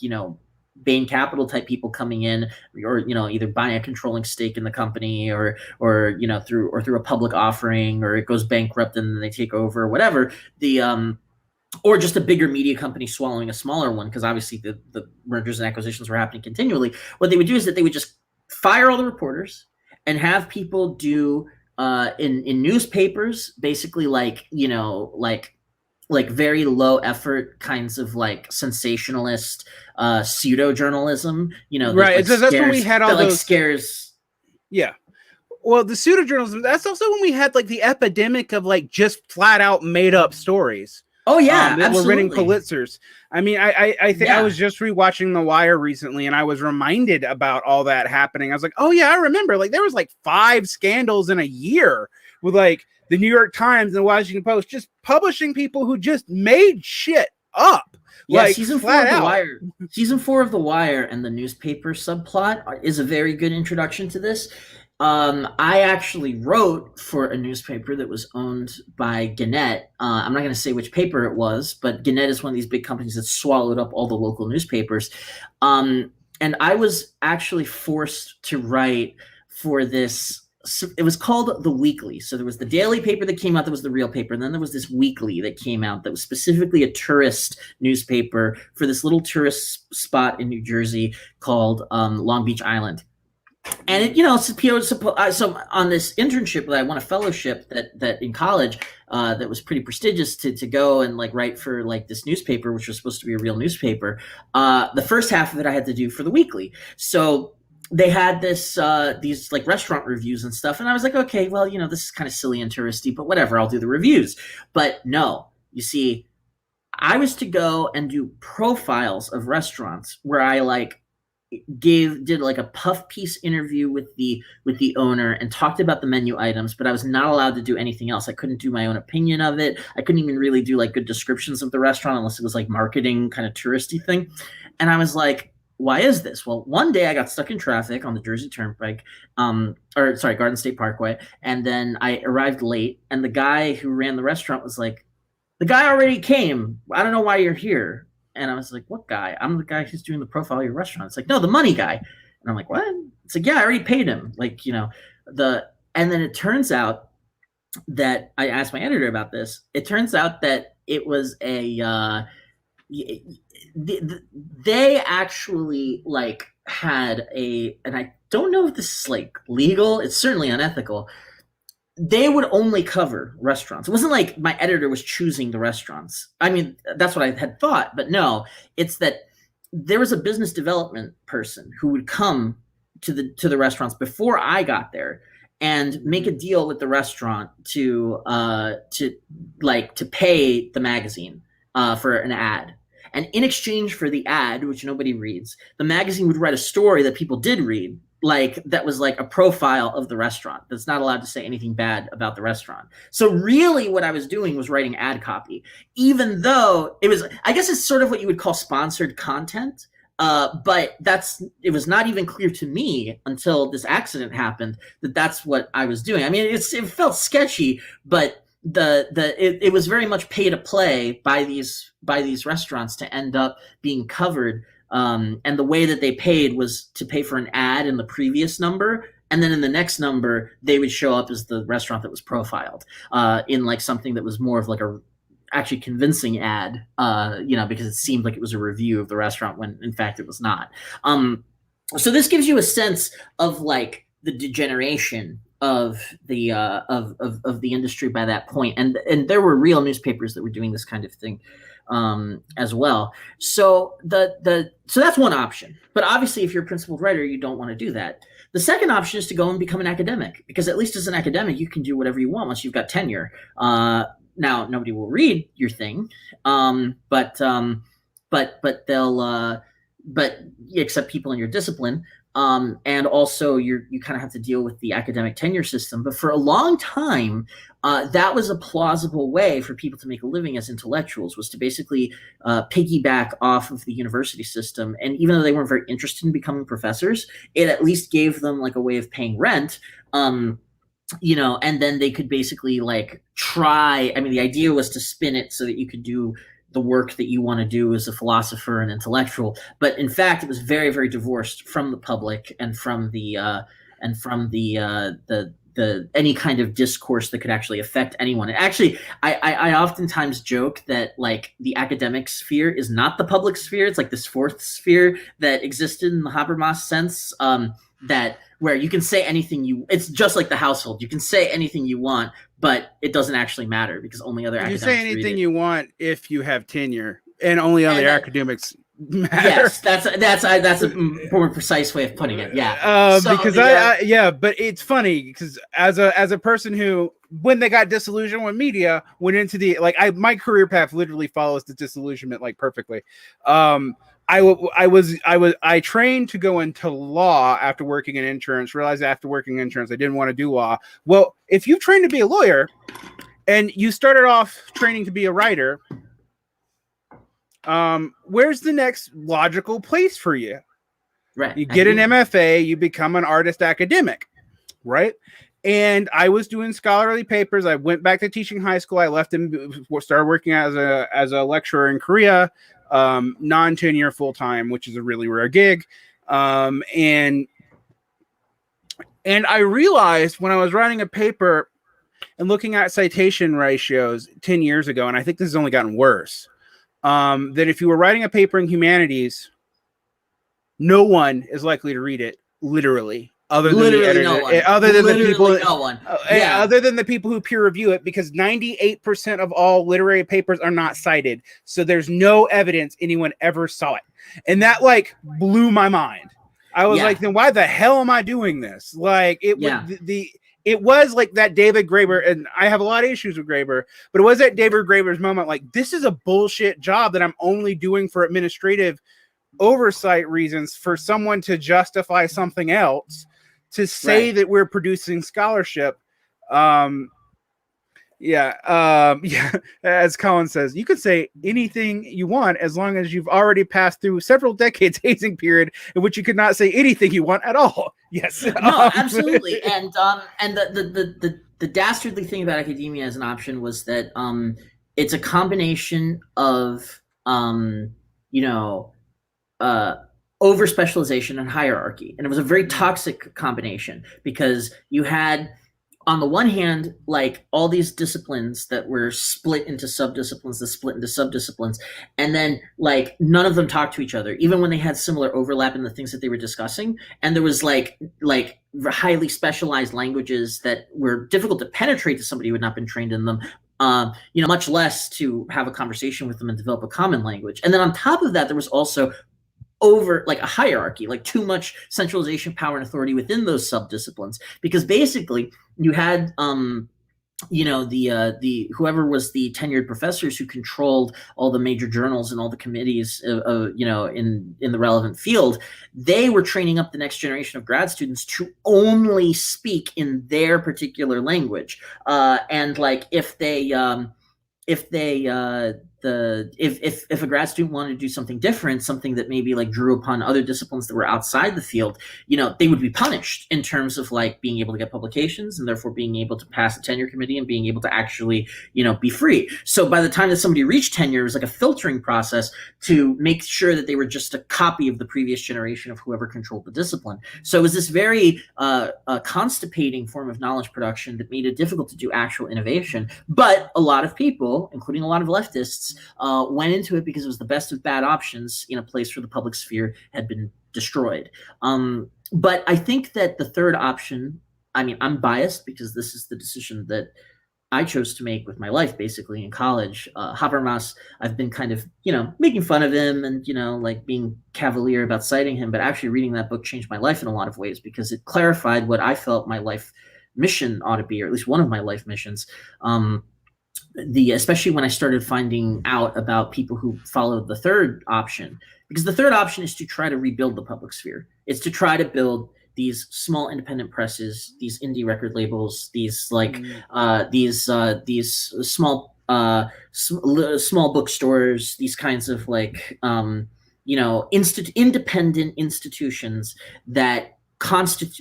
Bain Capital type people coming in, or either buying a controlling stake in the company, or through a public offering, or it goes bankrupt and then they take over, or whatever, or just a bigger media company swallowing a smaller one, because obviously the mergers and acquisitions were happening continually. What they would do is that they would just fire all the reporters and have people do in newspapers, basically like very low effort kinds of like sensationalist pseudo journalism, right? That's when we had all those scares. Yeah. Well, the pseudo journalism, that's also when we had like the epidemic of like just flat out made up stories. Oh yeah, that were winning absolutely. Pulitzers. I mean, I think I was just rewatching The Wire recently, and I was reminded about all that happening. I was like, oh yeah, I remember. Like there was like 5 scandals in a year with like the New York Times and the Washington Post just publishing people who just made shit up. Yeah, like season 4 flat of The out. Wire. Season 4 of The Wire and the newspaper subplot is a very good introduction to this. I actually wrote for a newspaper that was owned by Gannett. I'm not going to say which paper it was, but Gannett is one of these big companies that swallowed up all the local newspapers. And I was actually forced to write for this. It was called The Weekly. So there was the daily paper that came out that was the real paper. And then there was this weekly that came out that was specifically a tourist newspaper for this little tourist spot in New Jersey called Long Beach Island. And it, so on this internship that I won a fellowship that in college that was pretty prestigious to go and like write for like this newspaper, which was supposed to be a real newspaper. The first half of it I had to do for the weekly. So they had these like restaurant reviews and stuff, and I was like, okay, well, this is kind of silly and touristy, but whatever, I'll do the reviews. But no, you see, I was to go and do profiles of restaurants where I like did like a puff piece interview with the owner and talked about the menu items, but I was not allowed to do anything else. I couldn't do my own opinion of it. I couldn't even really do like good descriptions of the restaurant unless it was like marketing kind of touristy thing. And I was like, why is this? Well, one day I got stuck in traffic on the Jersey Turnpike, Garden State Parkway, and then I arrived late, and the guy who ran the restaurant was like, the guy already came. I don't know why you're here. And I was like, what guy? I'm the guy who's doing the profile of your restaurant. It's like, no, the money guy. And I'm like, what? It's like, yeah, I already paid him. Like, and then it turns out that I asked my editor about this. It turns out that it was they actually like had and I don't know if this is like legal. It's certainly unethical. They would only cover restaurants. It wasn't like my editor was choosing the restaurants. I mean, that's what I had thought, but no, it's that there was a business development person who would come to the restaurants before I got there and make a deal with the restaurant to pay the magazine for an ad. And in exchange for the ad, which nobody reads, the magazine would write a story that people did read, like that was like a profile of the restaurant that's not allowed to say anything bad about the restaurant. So really what I was doing was writing ad copy, even though it was, I guess it's sort of what you would call sponsored content. But it was not even clear to me until this accident happened that that's what I was doing. I mean, it felt sketchy, but it was very much pay to play by these restaurants to end up being covered. And the way that they paid was to pay for an ad in the previous number, and then in the next number they would show up as the restaurant that was profiled in like something that was more of like a actually convincing ad, because it seemed like it was a review of the restaurant when in fact it was not. So this gives you a sense of like the degeneration of the of the industry by that point, and there were real newspapers that were doing this kind of thing as well. So so that's one option. But obviously, if you're a principled writer, you don't want to do that. The second option is to go and become an academic, because at least as an academic, you can do whatever you want once you've got tenure. Now, nobody will read your thing, but they'll except people in your discipline. And also you kind of have to deal with the academic tenure system. But for a long time, that was a plausible way for people to make a living as intellectuals, was to basically piggyback off of the university system. And even though they weren't very interested in becoming professors, it at least gave them like a way of paying rent. And then they could basically like try. I mean, the idea was to spin it so that you could do the work that you want to do as a philosopher and intellectual, but in fact, it was very, very divorced from the public and from the any kind of discourse that could actually affect anyone. And actually, I oftentimes joke that like the academic sphere is not the public sphere. It's like this fourth sphere that existed in the Habermas sense, that where you can say anything it's just like the household. You can say anything you want, but it doesn't actually matter because only other academics You say anything you want if you have tenure, and only other academics matter. Yes, that's a more precise way of putting it. Yeah, but it's funny because as a person who when they got disillusioned with media, went into the my career path literally follows the disillusionment like perfectly. I trained to go into law after working in insurance. Realized after working in insurance, I didn't want to do law. Well, if you trained to be a lawyer and you started off training to be a writer, where's the next logical place for you? Right. You get an MFA, you become an artist academic, right? And I was doing scholarly papers. I went back to teaching high school. I left and started working as a lecturer in Korea, non-tenure full time, which is a really rare gig. And I realized when I was writing a paper and looking at citation ratios 10 years ago, and I think this has only gotten worse, that if you were writing a paper in humanities, no one is likely to read it literally. Other than the editor, other than the people, other than the people who peer review it, because 98% of all literary papers are not cited, so there's no evidence anyone ever saw it, and that blew my mind. I was like, then why the hell am I doing this? It was like that David Graeber, and I have a lot of issues with Graeber, but it was that David Graeber's moment. Like, this is a bullshit job that I'm only doing for administrative oversight reasons, for someone to justify something else, to say that we're producing scholarship. As Colin says, you can say anything you want as long as you've already passed through several decades hazing period in which you could not say anything you want at all. Yes. No, absolutely. And the dastardly thing about academia as an option was that it's a combination of over specialization and hierarchy, and it was a very toxic combination, because you had, on the one hand, all these disciplines that were split into subdisciplines, and then none of them talked to each other, even when they had similar overlap in the things that they were discussing. And there was highly specialized languages that were difficult to penetrate to somebody who had not been trained in them. Much less to have a conversation with them and develop a common language. And then on top of that, there was also over a hierarchy, too much centralization, power, and authority within those subdisciplines, because basically you had the whoever was the tenured professors who controlled all the major journals and all the committees in the relevant field. They were training up the next generation of grad students to only speak in their particular language, and if a grad student wanted to do something different, something that maybe drew upon other disciplines that were outside the field, they would be punished in terms of being able to get publications, and therefore being able to pass a tenure committee and being able to actually, be free. So by the time that somebody reached tenure, it was a filtering process to make sure that they were just a copy of the previous generation of whoever controlled the discipline. So it was this very constipating form of knowledge production that made it difficult to do actual innovation. But a lot of people, including a lot of leftists, went into it because it was the best of bad options in a place where the public sphere had been destroyed. But I think that the third option, I'm biased because this is the decision that I chose to make with my life, basically, in college. Habermas, I've been kind of, making fun of him and, being cavalier about citing him, but actually reading that book changed my life in a lot of ways, because it clarified what I felt my life mission ought to be, or at least one of my life missions. Especially when I started finding out about people who followed the third option, because the third option is to try to rebuild the public sphere. It's to try to build these small independent presses, these indie record labels, these small small bookstores, these kinds of independent institutions that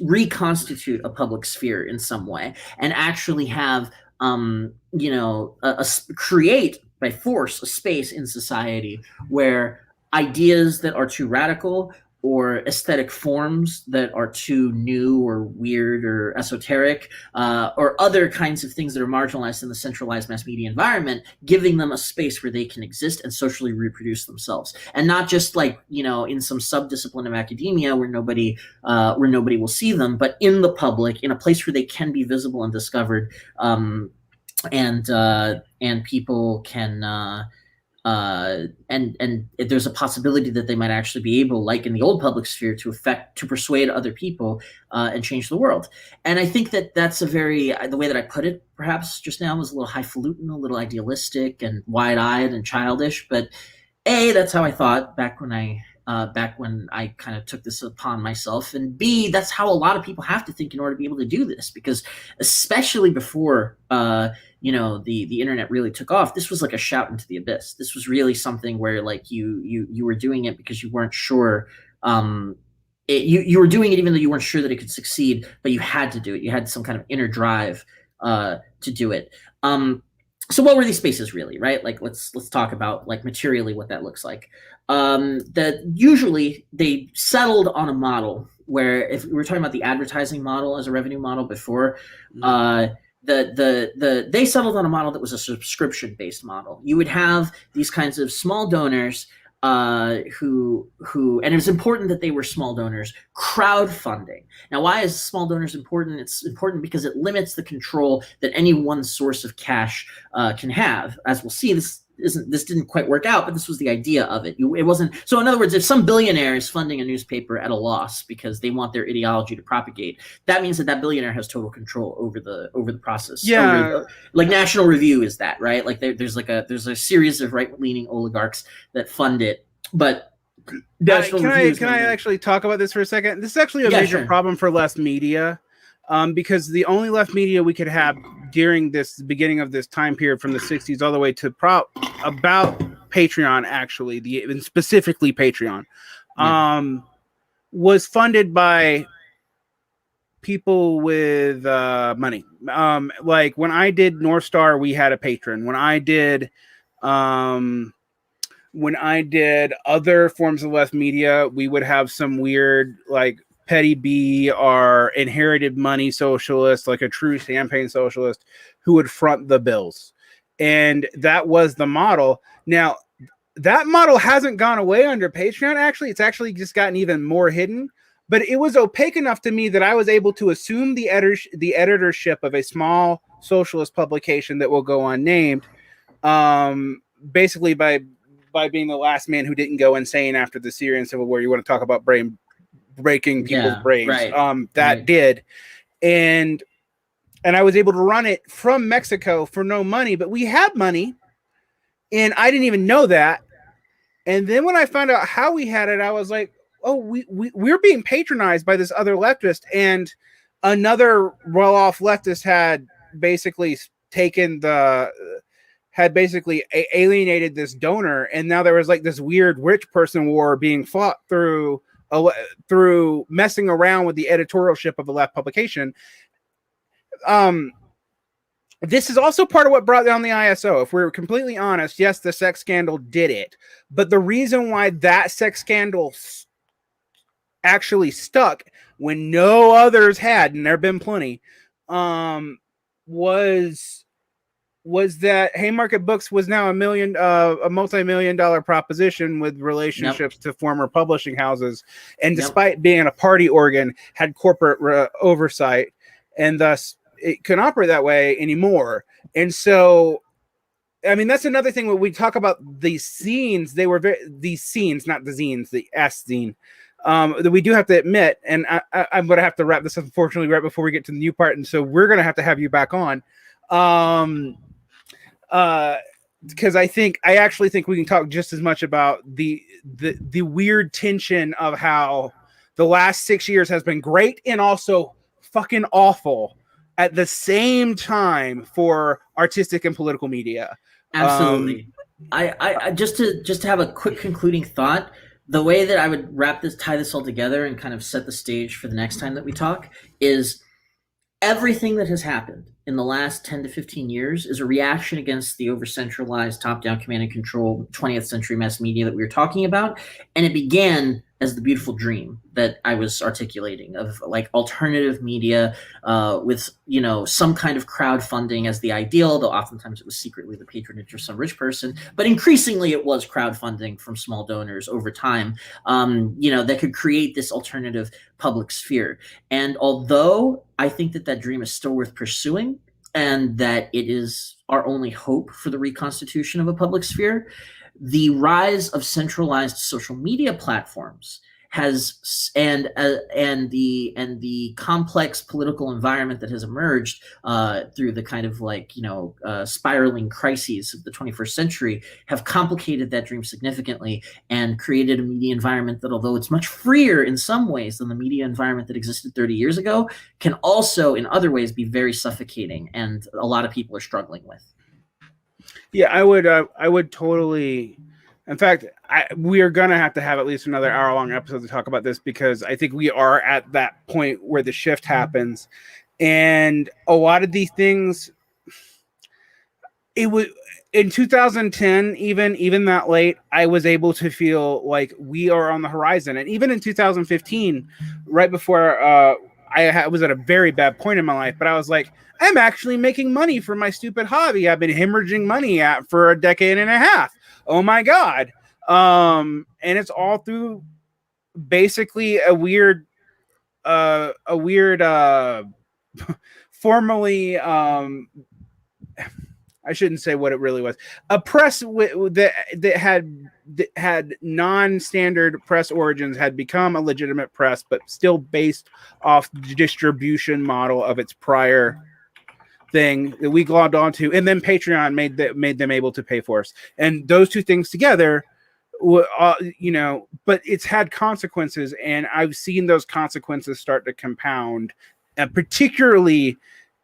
reconstitute a public sphere in some way, and actually have create by force a space in society where ideas that are too radical, or aesthetic forms that are too new or weird or esoteric, or other kinds of things that are marginalized in the centralized mass media environment, giving them a space where they can exist and socially reproduce themselves, and not just in some subdiscipline of academia where nobody will see them, but in the public, in a place where they can be visible and discovered, and people can and there's a possibility that they might actually be able, like in the old public sphere, to persuade other people and change the world. And I think that that's the way that I put it, perhaps just now, was a little highfalutin, a little idealistic and wide-eyed and childish. But that's how I thought back when I kind of took this upon myself, and B, that's how a lot of people have to think in order to be able to do this, because especially before the internet really took off, this was like a shout into the abyss. This was really something where like you were doing it because you weren't sure. You were doing it even though you weren't sure that it could succeed, but you had to do it. You had some kind of inner drive to do it. So what were these spaces really, right? Like let's talk about like materially what that looks like. That usually they settled on a model where, if we were talking about the advertising model as a revenue model before, they settled on a model that was a subscription-based model. You would have these kinds of small donors who and it was important that they were small donors, crowdfunding. Now, why is small donors important? It's important because it limits the control that any one source of cash can have. As we'll see, this didn't quite work out, but this was the idea of it. It wasn't. So in other words, if some billionaire is funding a newspaper at a loss because they want their ideology to propagate, that means that billionaire has total control over the process. Yeah. Like National Review is that, right? Like there's a series of right-leaning oligarchs that fund it, but can I actually talk about this for a second? This is actually a major problem for left media. Because the only left media we could have during this beginning of this time period from the 60s all the way to about Patreon, actually, and specifically Patreon, was funded by people with money. Like when I did North Star, we had a patron. When I did other forms of left media, we would have some weird like Petty B or inherited money socialist, like a true campaign socialist, who would front the bills. And that was the model. Now, that model hasn't gone away under Patreon. Actually, it's actually just gotten even more hidden. But it was opaque enough to me that I was able to assume the editorship of a small socialist publication that will go unnamed, basically by being the last man who didn't go insane after the Syrian civil war. You want to talk about breaking people's brains. Right. Did. And I was able to run it from Mexico for no money, but we had money and I didn't even know that. And then when I found out how we had it, I was like, oh, we're being patronized by this other leftist, and another well-off leftist had basically alienated this donor. And now there was like this weird rich person war being fought through messing around with the editorialship of a left publication. This is also part of what brought down the ISO. If we're completely honest, yes, the sex scandal did it, but the reason why that sex scandal actually stuck when no others had, and there have been plenty, was that Haymarket Books was now a multi-million-dollar proposition with relationships to former publishing houses, and despite being a party organ, had corporate oversight, and thus it couldn't operate that way anymore. And so, I mean, that's another thing when we talk about these scenes. They were these scenes, not the zines, the S zine. That we do have to admit, and I'm going to have to wrap this up, unfortunately, right before we get to the new part, and so we're going to have you back on. Because I actually think we can talk just as much about the weird tension of how the last 6 years has been great and also fucking awful at the same time for artistic and political media. Absolutely. I just to have a quick concluding thought, the way that I would tie this all together and kind of set the stage for the next time that we talk is everything that has happened in the last 10 to 15 years is a reaction against the over-centralized, top-down command and control 20th century mass media that we were talking about. And it began as the beautiful dream that I was articulating of like alternative media with, some kind of crowdfunding as the ideal, though oftentimes it was secretly the patronage of some rich person. But increasingly it was crowdfunding from small donors over time, that could create this alternative public sphere. And although I think that dream is still worth pursuing and that it is our only hope for the reconstitution of a public sphere, The rise of centralized social media platforms has and the complex political environment that has emerged through the kind of spiraling crises of the 21st century have complicated that dream significantly and created a media environment that, although it's much freer in some ways than the media environment that existed 30 years ago, can also in other ways be very suffocating, and a lot of people are struggling with. Yeah, I would totally. In fact, we are going to have at least another hour-long episode to talk about this, because I think we are at that point where the shift happens. And a lot of these things, it was in 2010, even that late, I was able to feel like we are on the horizon. And even in 2015, right before I was at a very bad point in my life, but I was like, I'm actually making money for my stupid hobby I've been hemorrhaging money at for a decade and a half. Oh my God. And it's all through basically a weird formally, I shouldn't say what it really was. A press that had non-standard press origins had become a legitimate press, but still based off the distribution model of its prior thing that we globbed onto, and then Patreon made them able to pay for us. And those two things together, but it's had consequences, and I've seen those consequences start to compound, and particularly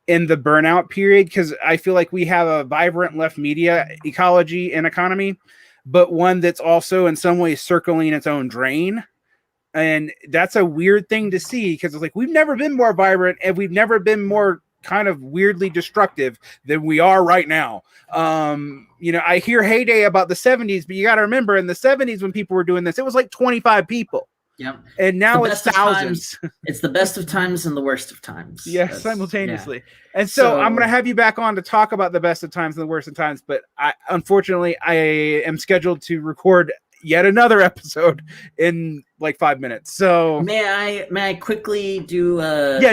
in the burnout period, because I feel like we have a vibrant left media ecology and economy, but one that's also in some ways circling its own drain. And that's a weird thing to see, because it's like we've never been more vibrant and we've never been more kind of weirdly destructive than we are right now. I hear heyday about the 70s, but you got to remember, in the 70s when people were doing this, it was like 25 people. Yep. And now it's thousands. It's the best of times and the worst of times. Yes, simultaneously. Yeah. And so I'm going to have you back on to talk about the best of times and the worst of times. But unfortunately, I am scheduled to record yet another episode in like 5 minutes. So may I quickly do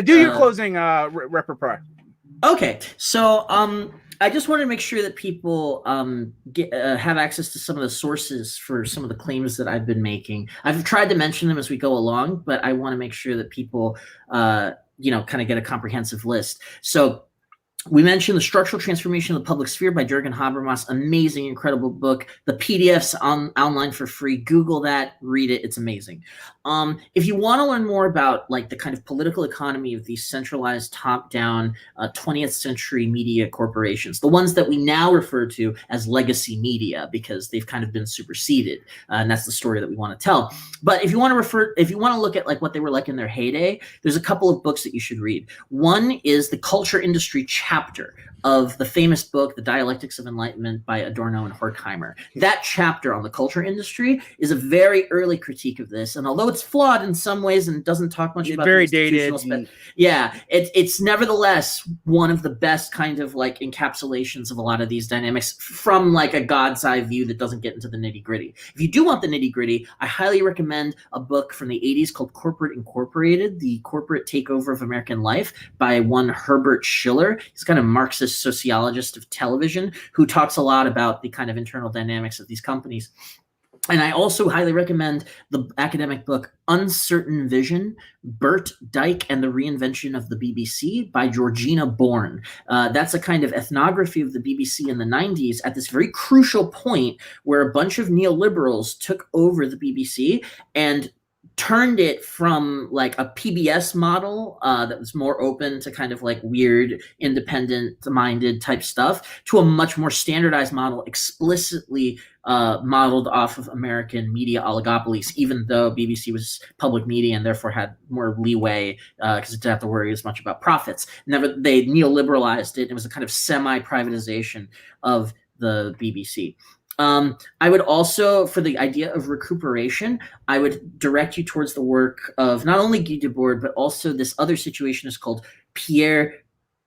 do your closing repertoire. Okay. So I just want to make sure that people have access to some of the sources for some of the claims that I've been making. I've tried to mention them as we go along, but I want to make sure that people kind of get a comprehensive list. So we mentioned The Structural Transformation of the Public Sphere by Jürgen Habermas. Amazing, incredible book. The PDF's online for free. Google that, read it. It's amazing. If you want to learn more about like the kind of political economy of these centralized, top-down 20th century media corporations, the ones that we now refer to as legacy media because they've kind of been superseded, and that's the story that we want to tell. But if you want to look at like what they were like in their heyday, there's a couple of books that you should read. One is The Culture Industry Chapter of the famous book, The Dialectics of Enlightenment by Adorno and Horkheimer. That chapter on the culture industry is a very early critique of this. And although it's flawed in some ways and doesn't talk much about very dated. It's nevertheless one of the best kind of like encapsulations of a lot of these dynamics from like a God's eye view that doesn't get into the nitty gritty. If you do want the nitty gritty, I highly recommend a book from the 80s called Corporate Incorporated, The Corporate Takeover of American Life by one Herbert Schiller. He's kind of Marxist sociologist of television who talks a lot about the kind of internal dynamics of these companies. And I also highly recommend the academic book Uncertain Vision, Bert Dyke and the Reinvention of the BBC by Georgina Bourne. That's a kind of ethnography of the BBC in the 90s at this very crucial point where a bunch of neoliberals took over the BBC and turned it from like a PBS model that was more open to kind of like weird, independent-minded type stuff to a much more standardized model, explicitly modeled off of American media oligopolies, even though BBC was public media and therefore had more leeway because it didn't have to worry as much about profits. They neoliberalized it. It was a kind of semi-privatization of the BBC. I would also, for the idea of recuperation, I would direct you towards the work of not only Guy Debord, but also this other situationist called Pierre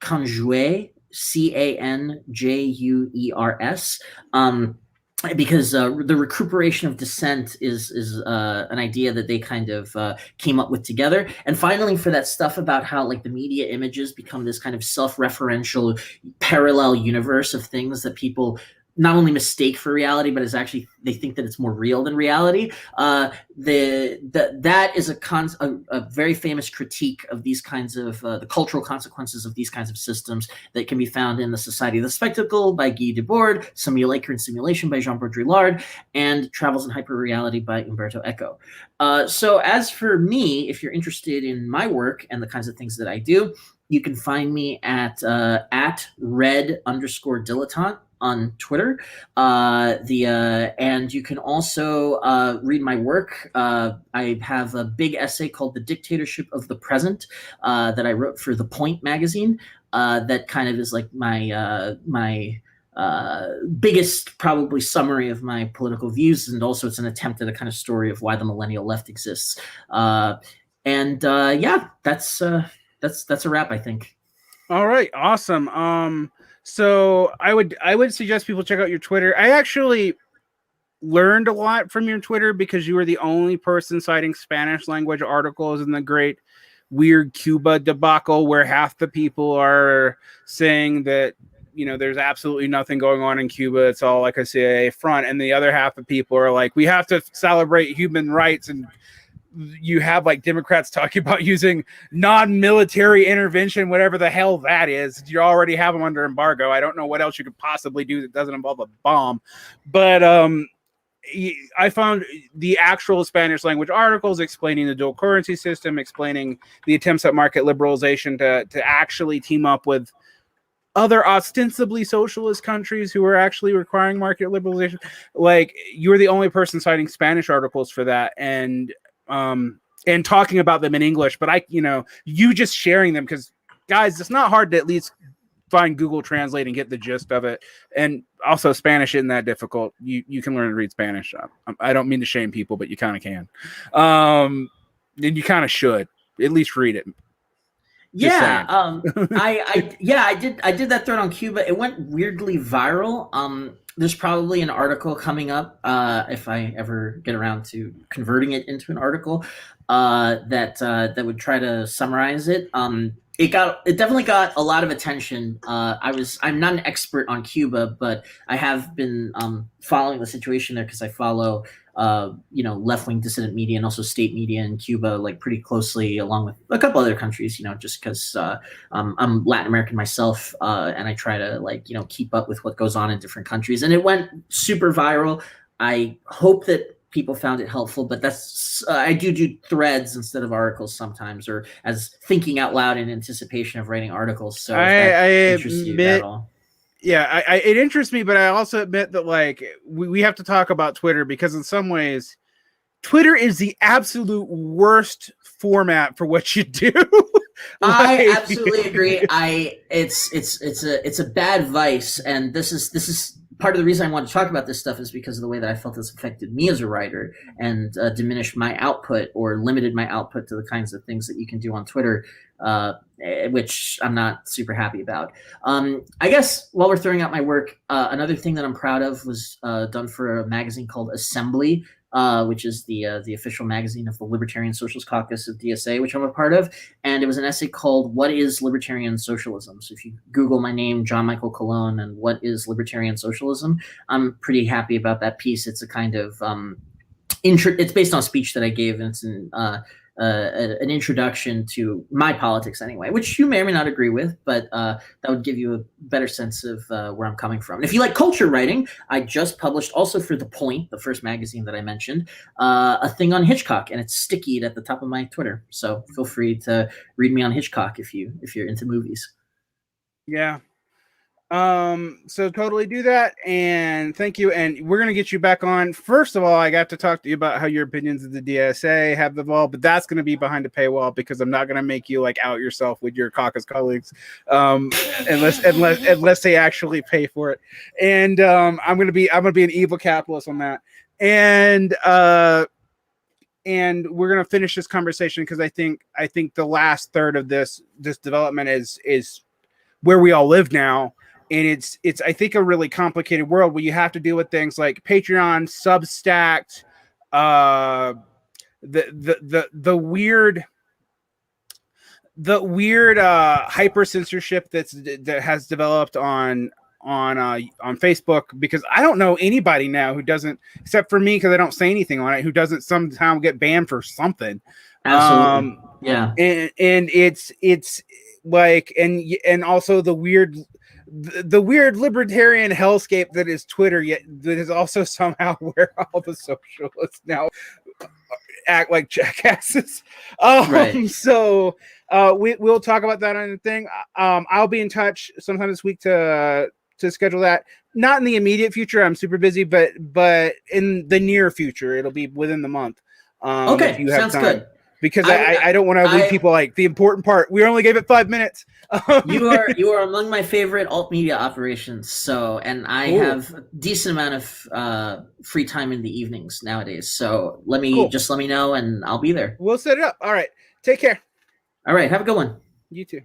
Canjuers, Canjuers, because the recuperation of dissent is an idea that they kind of came up with together. And finally, for that stuff about how like the media images become this kind of self-referential parallel universe of things that people not only mistake for reality, but is actually they think that it's more real than reality. That is a very famous critique of these kinds of the cultural consequences of these kinds of systems that can be found in The Society of the Spectacle by Guy Debord, Simulacre and Simulation by Jean Baudrillard, and Travels in Hyperreality by Umberto Eco. So as for me, if you're interested in my work and the kinds of things that I do, you can find me at red_dilettante on Twitter. And you can also read my work. I have a big essay called The Dictatorship of the Present that I wrote for The Point magazine. That kind of is like my biggest probably summary of my political views, and also it's an attempt at a kind of story of why the millennial left exists. Yeah, that's a wrap, I think. All right, awesome. So I would suggest people check out your Twitter. I actually learned a lot from your Twitter because you were the only person citing Spanish language articles in the great weird Cuba debacle, where half the people are saying that, you know, there's absolutely nothing going on in Cuba. It's all like a CIA front. And the other half of people are like, we have to celebrate human rights. And you have like Democrats talking about using non-military intervention, whatever the hell that is. You already have them under embargo. I don't know what else you could possibly do that doesn't involve a bomb. But I found the actual Spanish language articles explaining the dual currency system, explaining the attempts at market liberalization to actually team up with other ostensibly socialist countries who are actually requiring market liberalization. Like, you're the only person citing Spanish articles for that, and talking about them in English. But you just sharing them, because guys, it's not hard to at least find Google Translate and get the gist of it. And also, Spanish isn't that difficult. You can learn to read Spanish. I don't mean to shame people, but you kind of can. And you kind of should at least read it. Yeah, I did that thread on Cuba. It went weirdly viral. There's probably an article coming up if I ever get around to converting it into an article that would try to summarize it. It definitely got a lot of attention. I'm not an expert on Cuba, but I have been following the situation there because I follow left-wing dissident media and also state media in Cuba like pretty closely, along with a couple other countries, just because I'm Latin American myself, and I try to keep up with what goes on in different countries. And it went super viral. I hope that people found it helpful, but that's I do threads instead of articles sometimes, or as thinking out loud in anticipation of writing articles. So I interests you at all. Yeah, it interests me, but I also admit that we have to talk about Twitter, because in some ways, Twitter is the absolute worst format for what you do. I absolutely agree. It's a bad vice, and this is part of the reason I want to talk about this stuff is because of the way that I felt this affected me as a writer and diminished my output or limited my output to the kinds of things that you can do on Twitter, which I'm not super happy about. I guess while we're throwing out my work, another thing that I'm proud of was done for a magazine called Assembly, which is the official magazine of the Libertarian Socialist Caucus of DSA, which I'm a part of. And it was an essay called "What is Libertarian Socialism?" So if you Google my name, John Michael Colon, and "What is Libertarian Socialism?" I'm pretty happy about that piece. It's a kind of it's based on a speech that I gave, and it's an introduction to my politics anyway, which you may or may not agree with, but that would give you a better sense of where I'm coming from. And if you like culture writing, I just published also for The Point, the first magazine that I mentioned, a thing on Hitchcock, and it's stickied at the top of my Twitter. So feel free to read me on Hitchcock if you're into movies. Yeah. So totally do that, and thank you. And we're gonna get you back on. First of all, I got to talk to you about how your opinions of the DSA have evolved, but that's gonna be behind a paywall, because I'm not gonna make you out yourself with your caucus colleagues, unless they actually pay for it. And I'm gonna be an evil capitalist on that. And we're gonna finish this conversation, because I think the last third of this development is where we all live now. And it's I think a really complicated world where you have to deal with things like Patreon, Substack, the weird hyper censorship that has developed on on Facebook, because I don't know anybody now who doesn't, except for me because I don't say anything on it, who doesn't somehow get banned for something. Absolutely. Yeah. And it's like, and also the weird libertarian hellscape that is Twitter, yet that is also somehow where all the socialists now act like jackasses. Right. So we'll talk about that on the thing. I'll be in touch sometime this week to schedule that. Not in the immediate future, I'm super busy, but in the near future, it'll be within the month. Okay, if you have sounds time. good. Because I don't want to leave people like the important part. We only gave it 5 minutes. You are among my favorite alt media operations. So, and I have a decent amount of free time in the evenings nowadays. So let me know and I'll be there. We'll set it up. All right. Take care. All right. Have a good one. You too.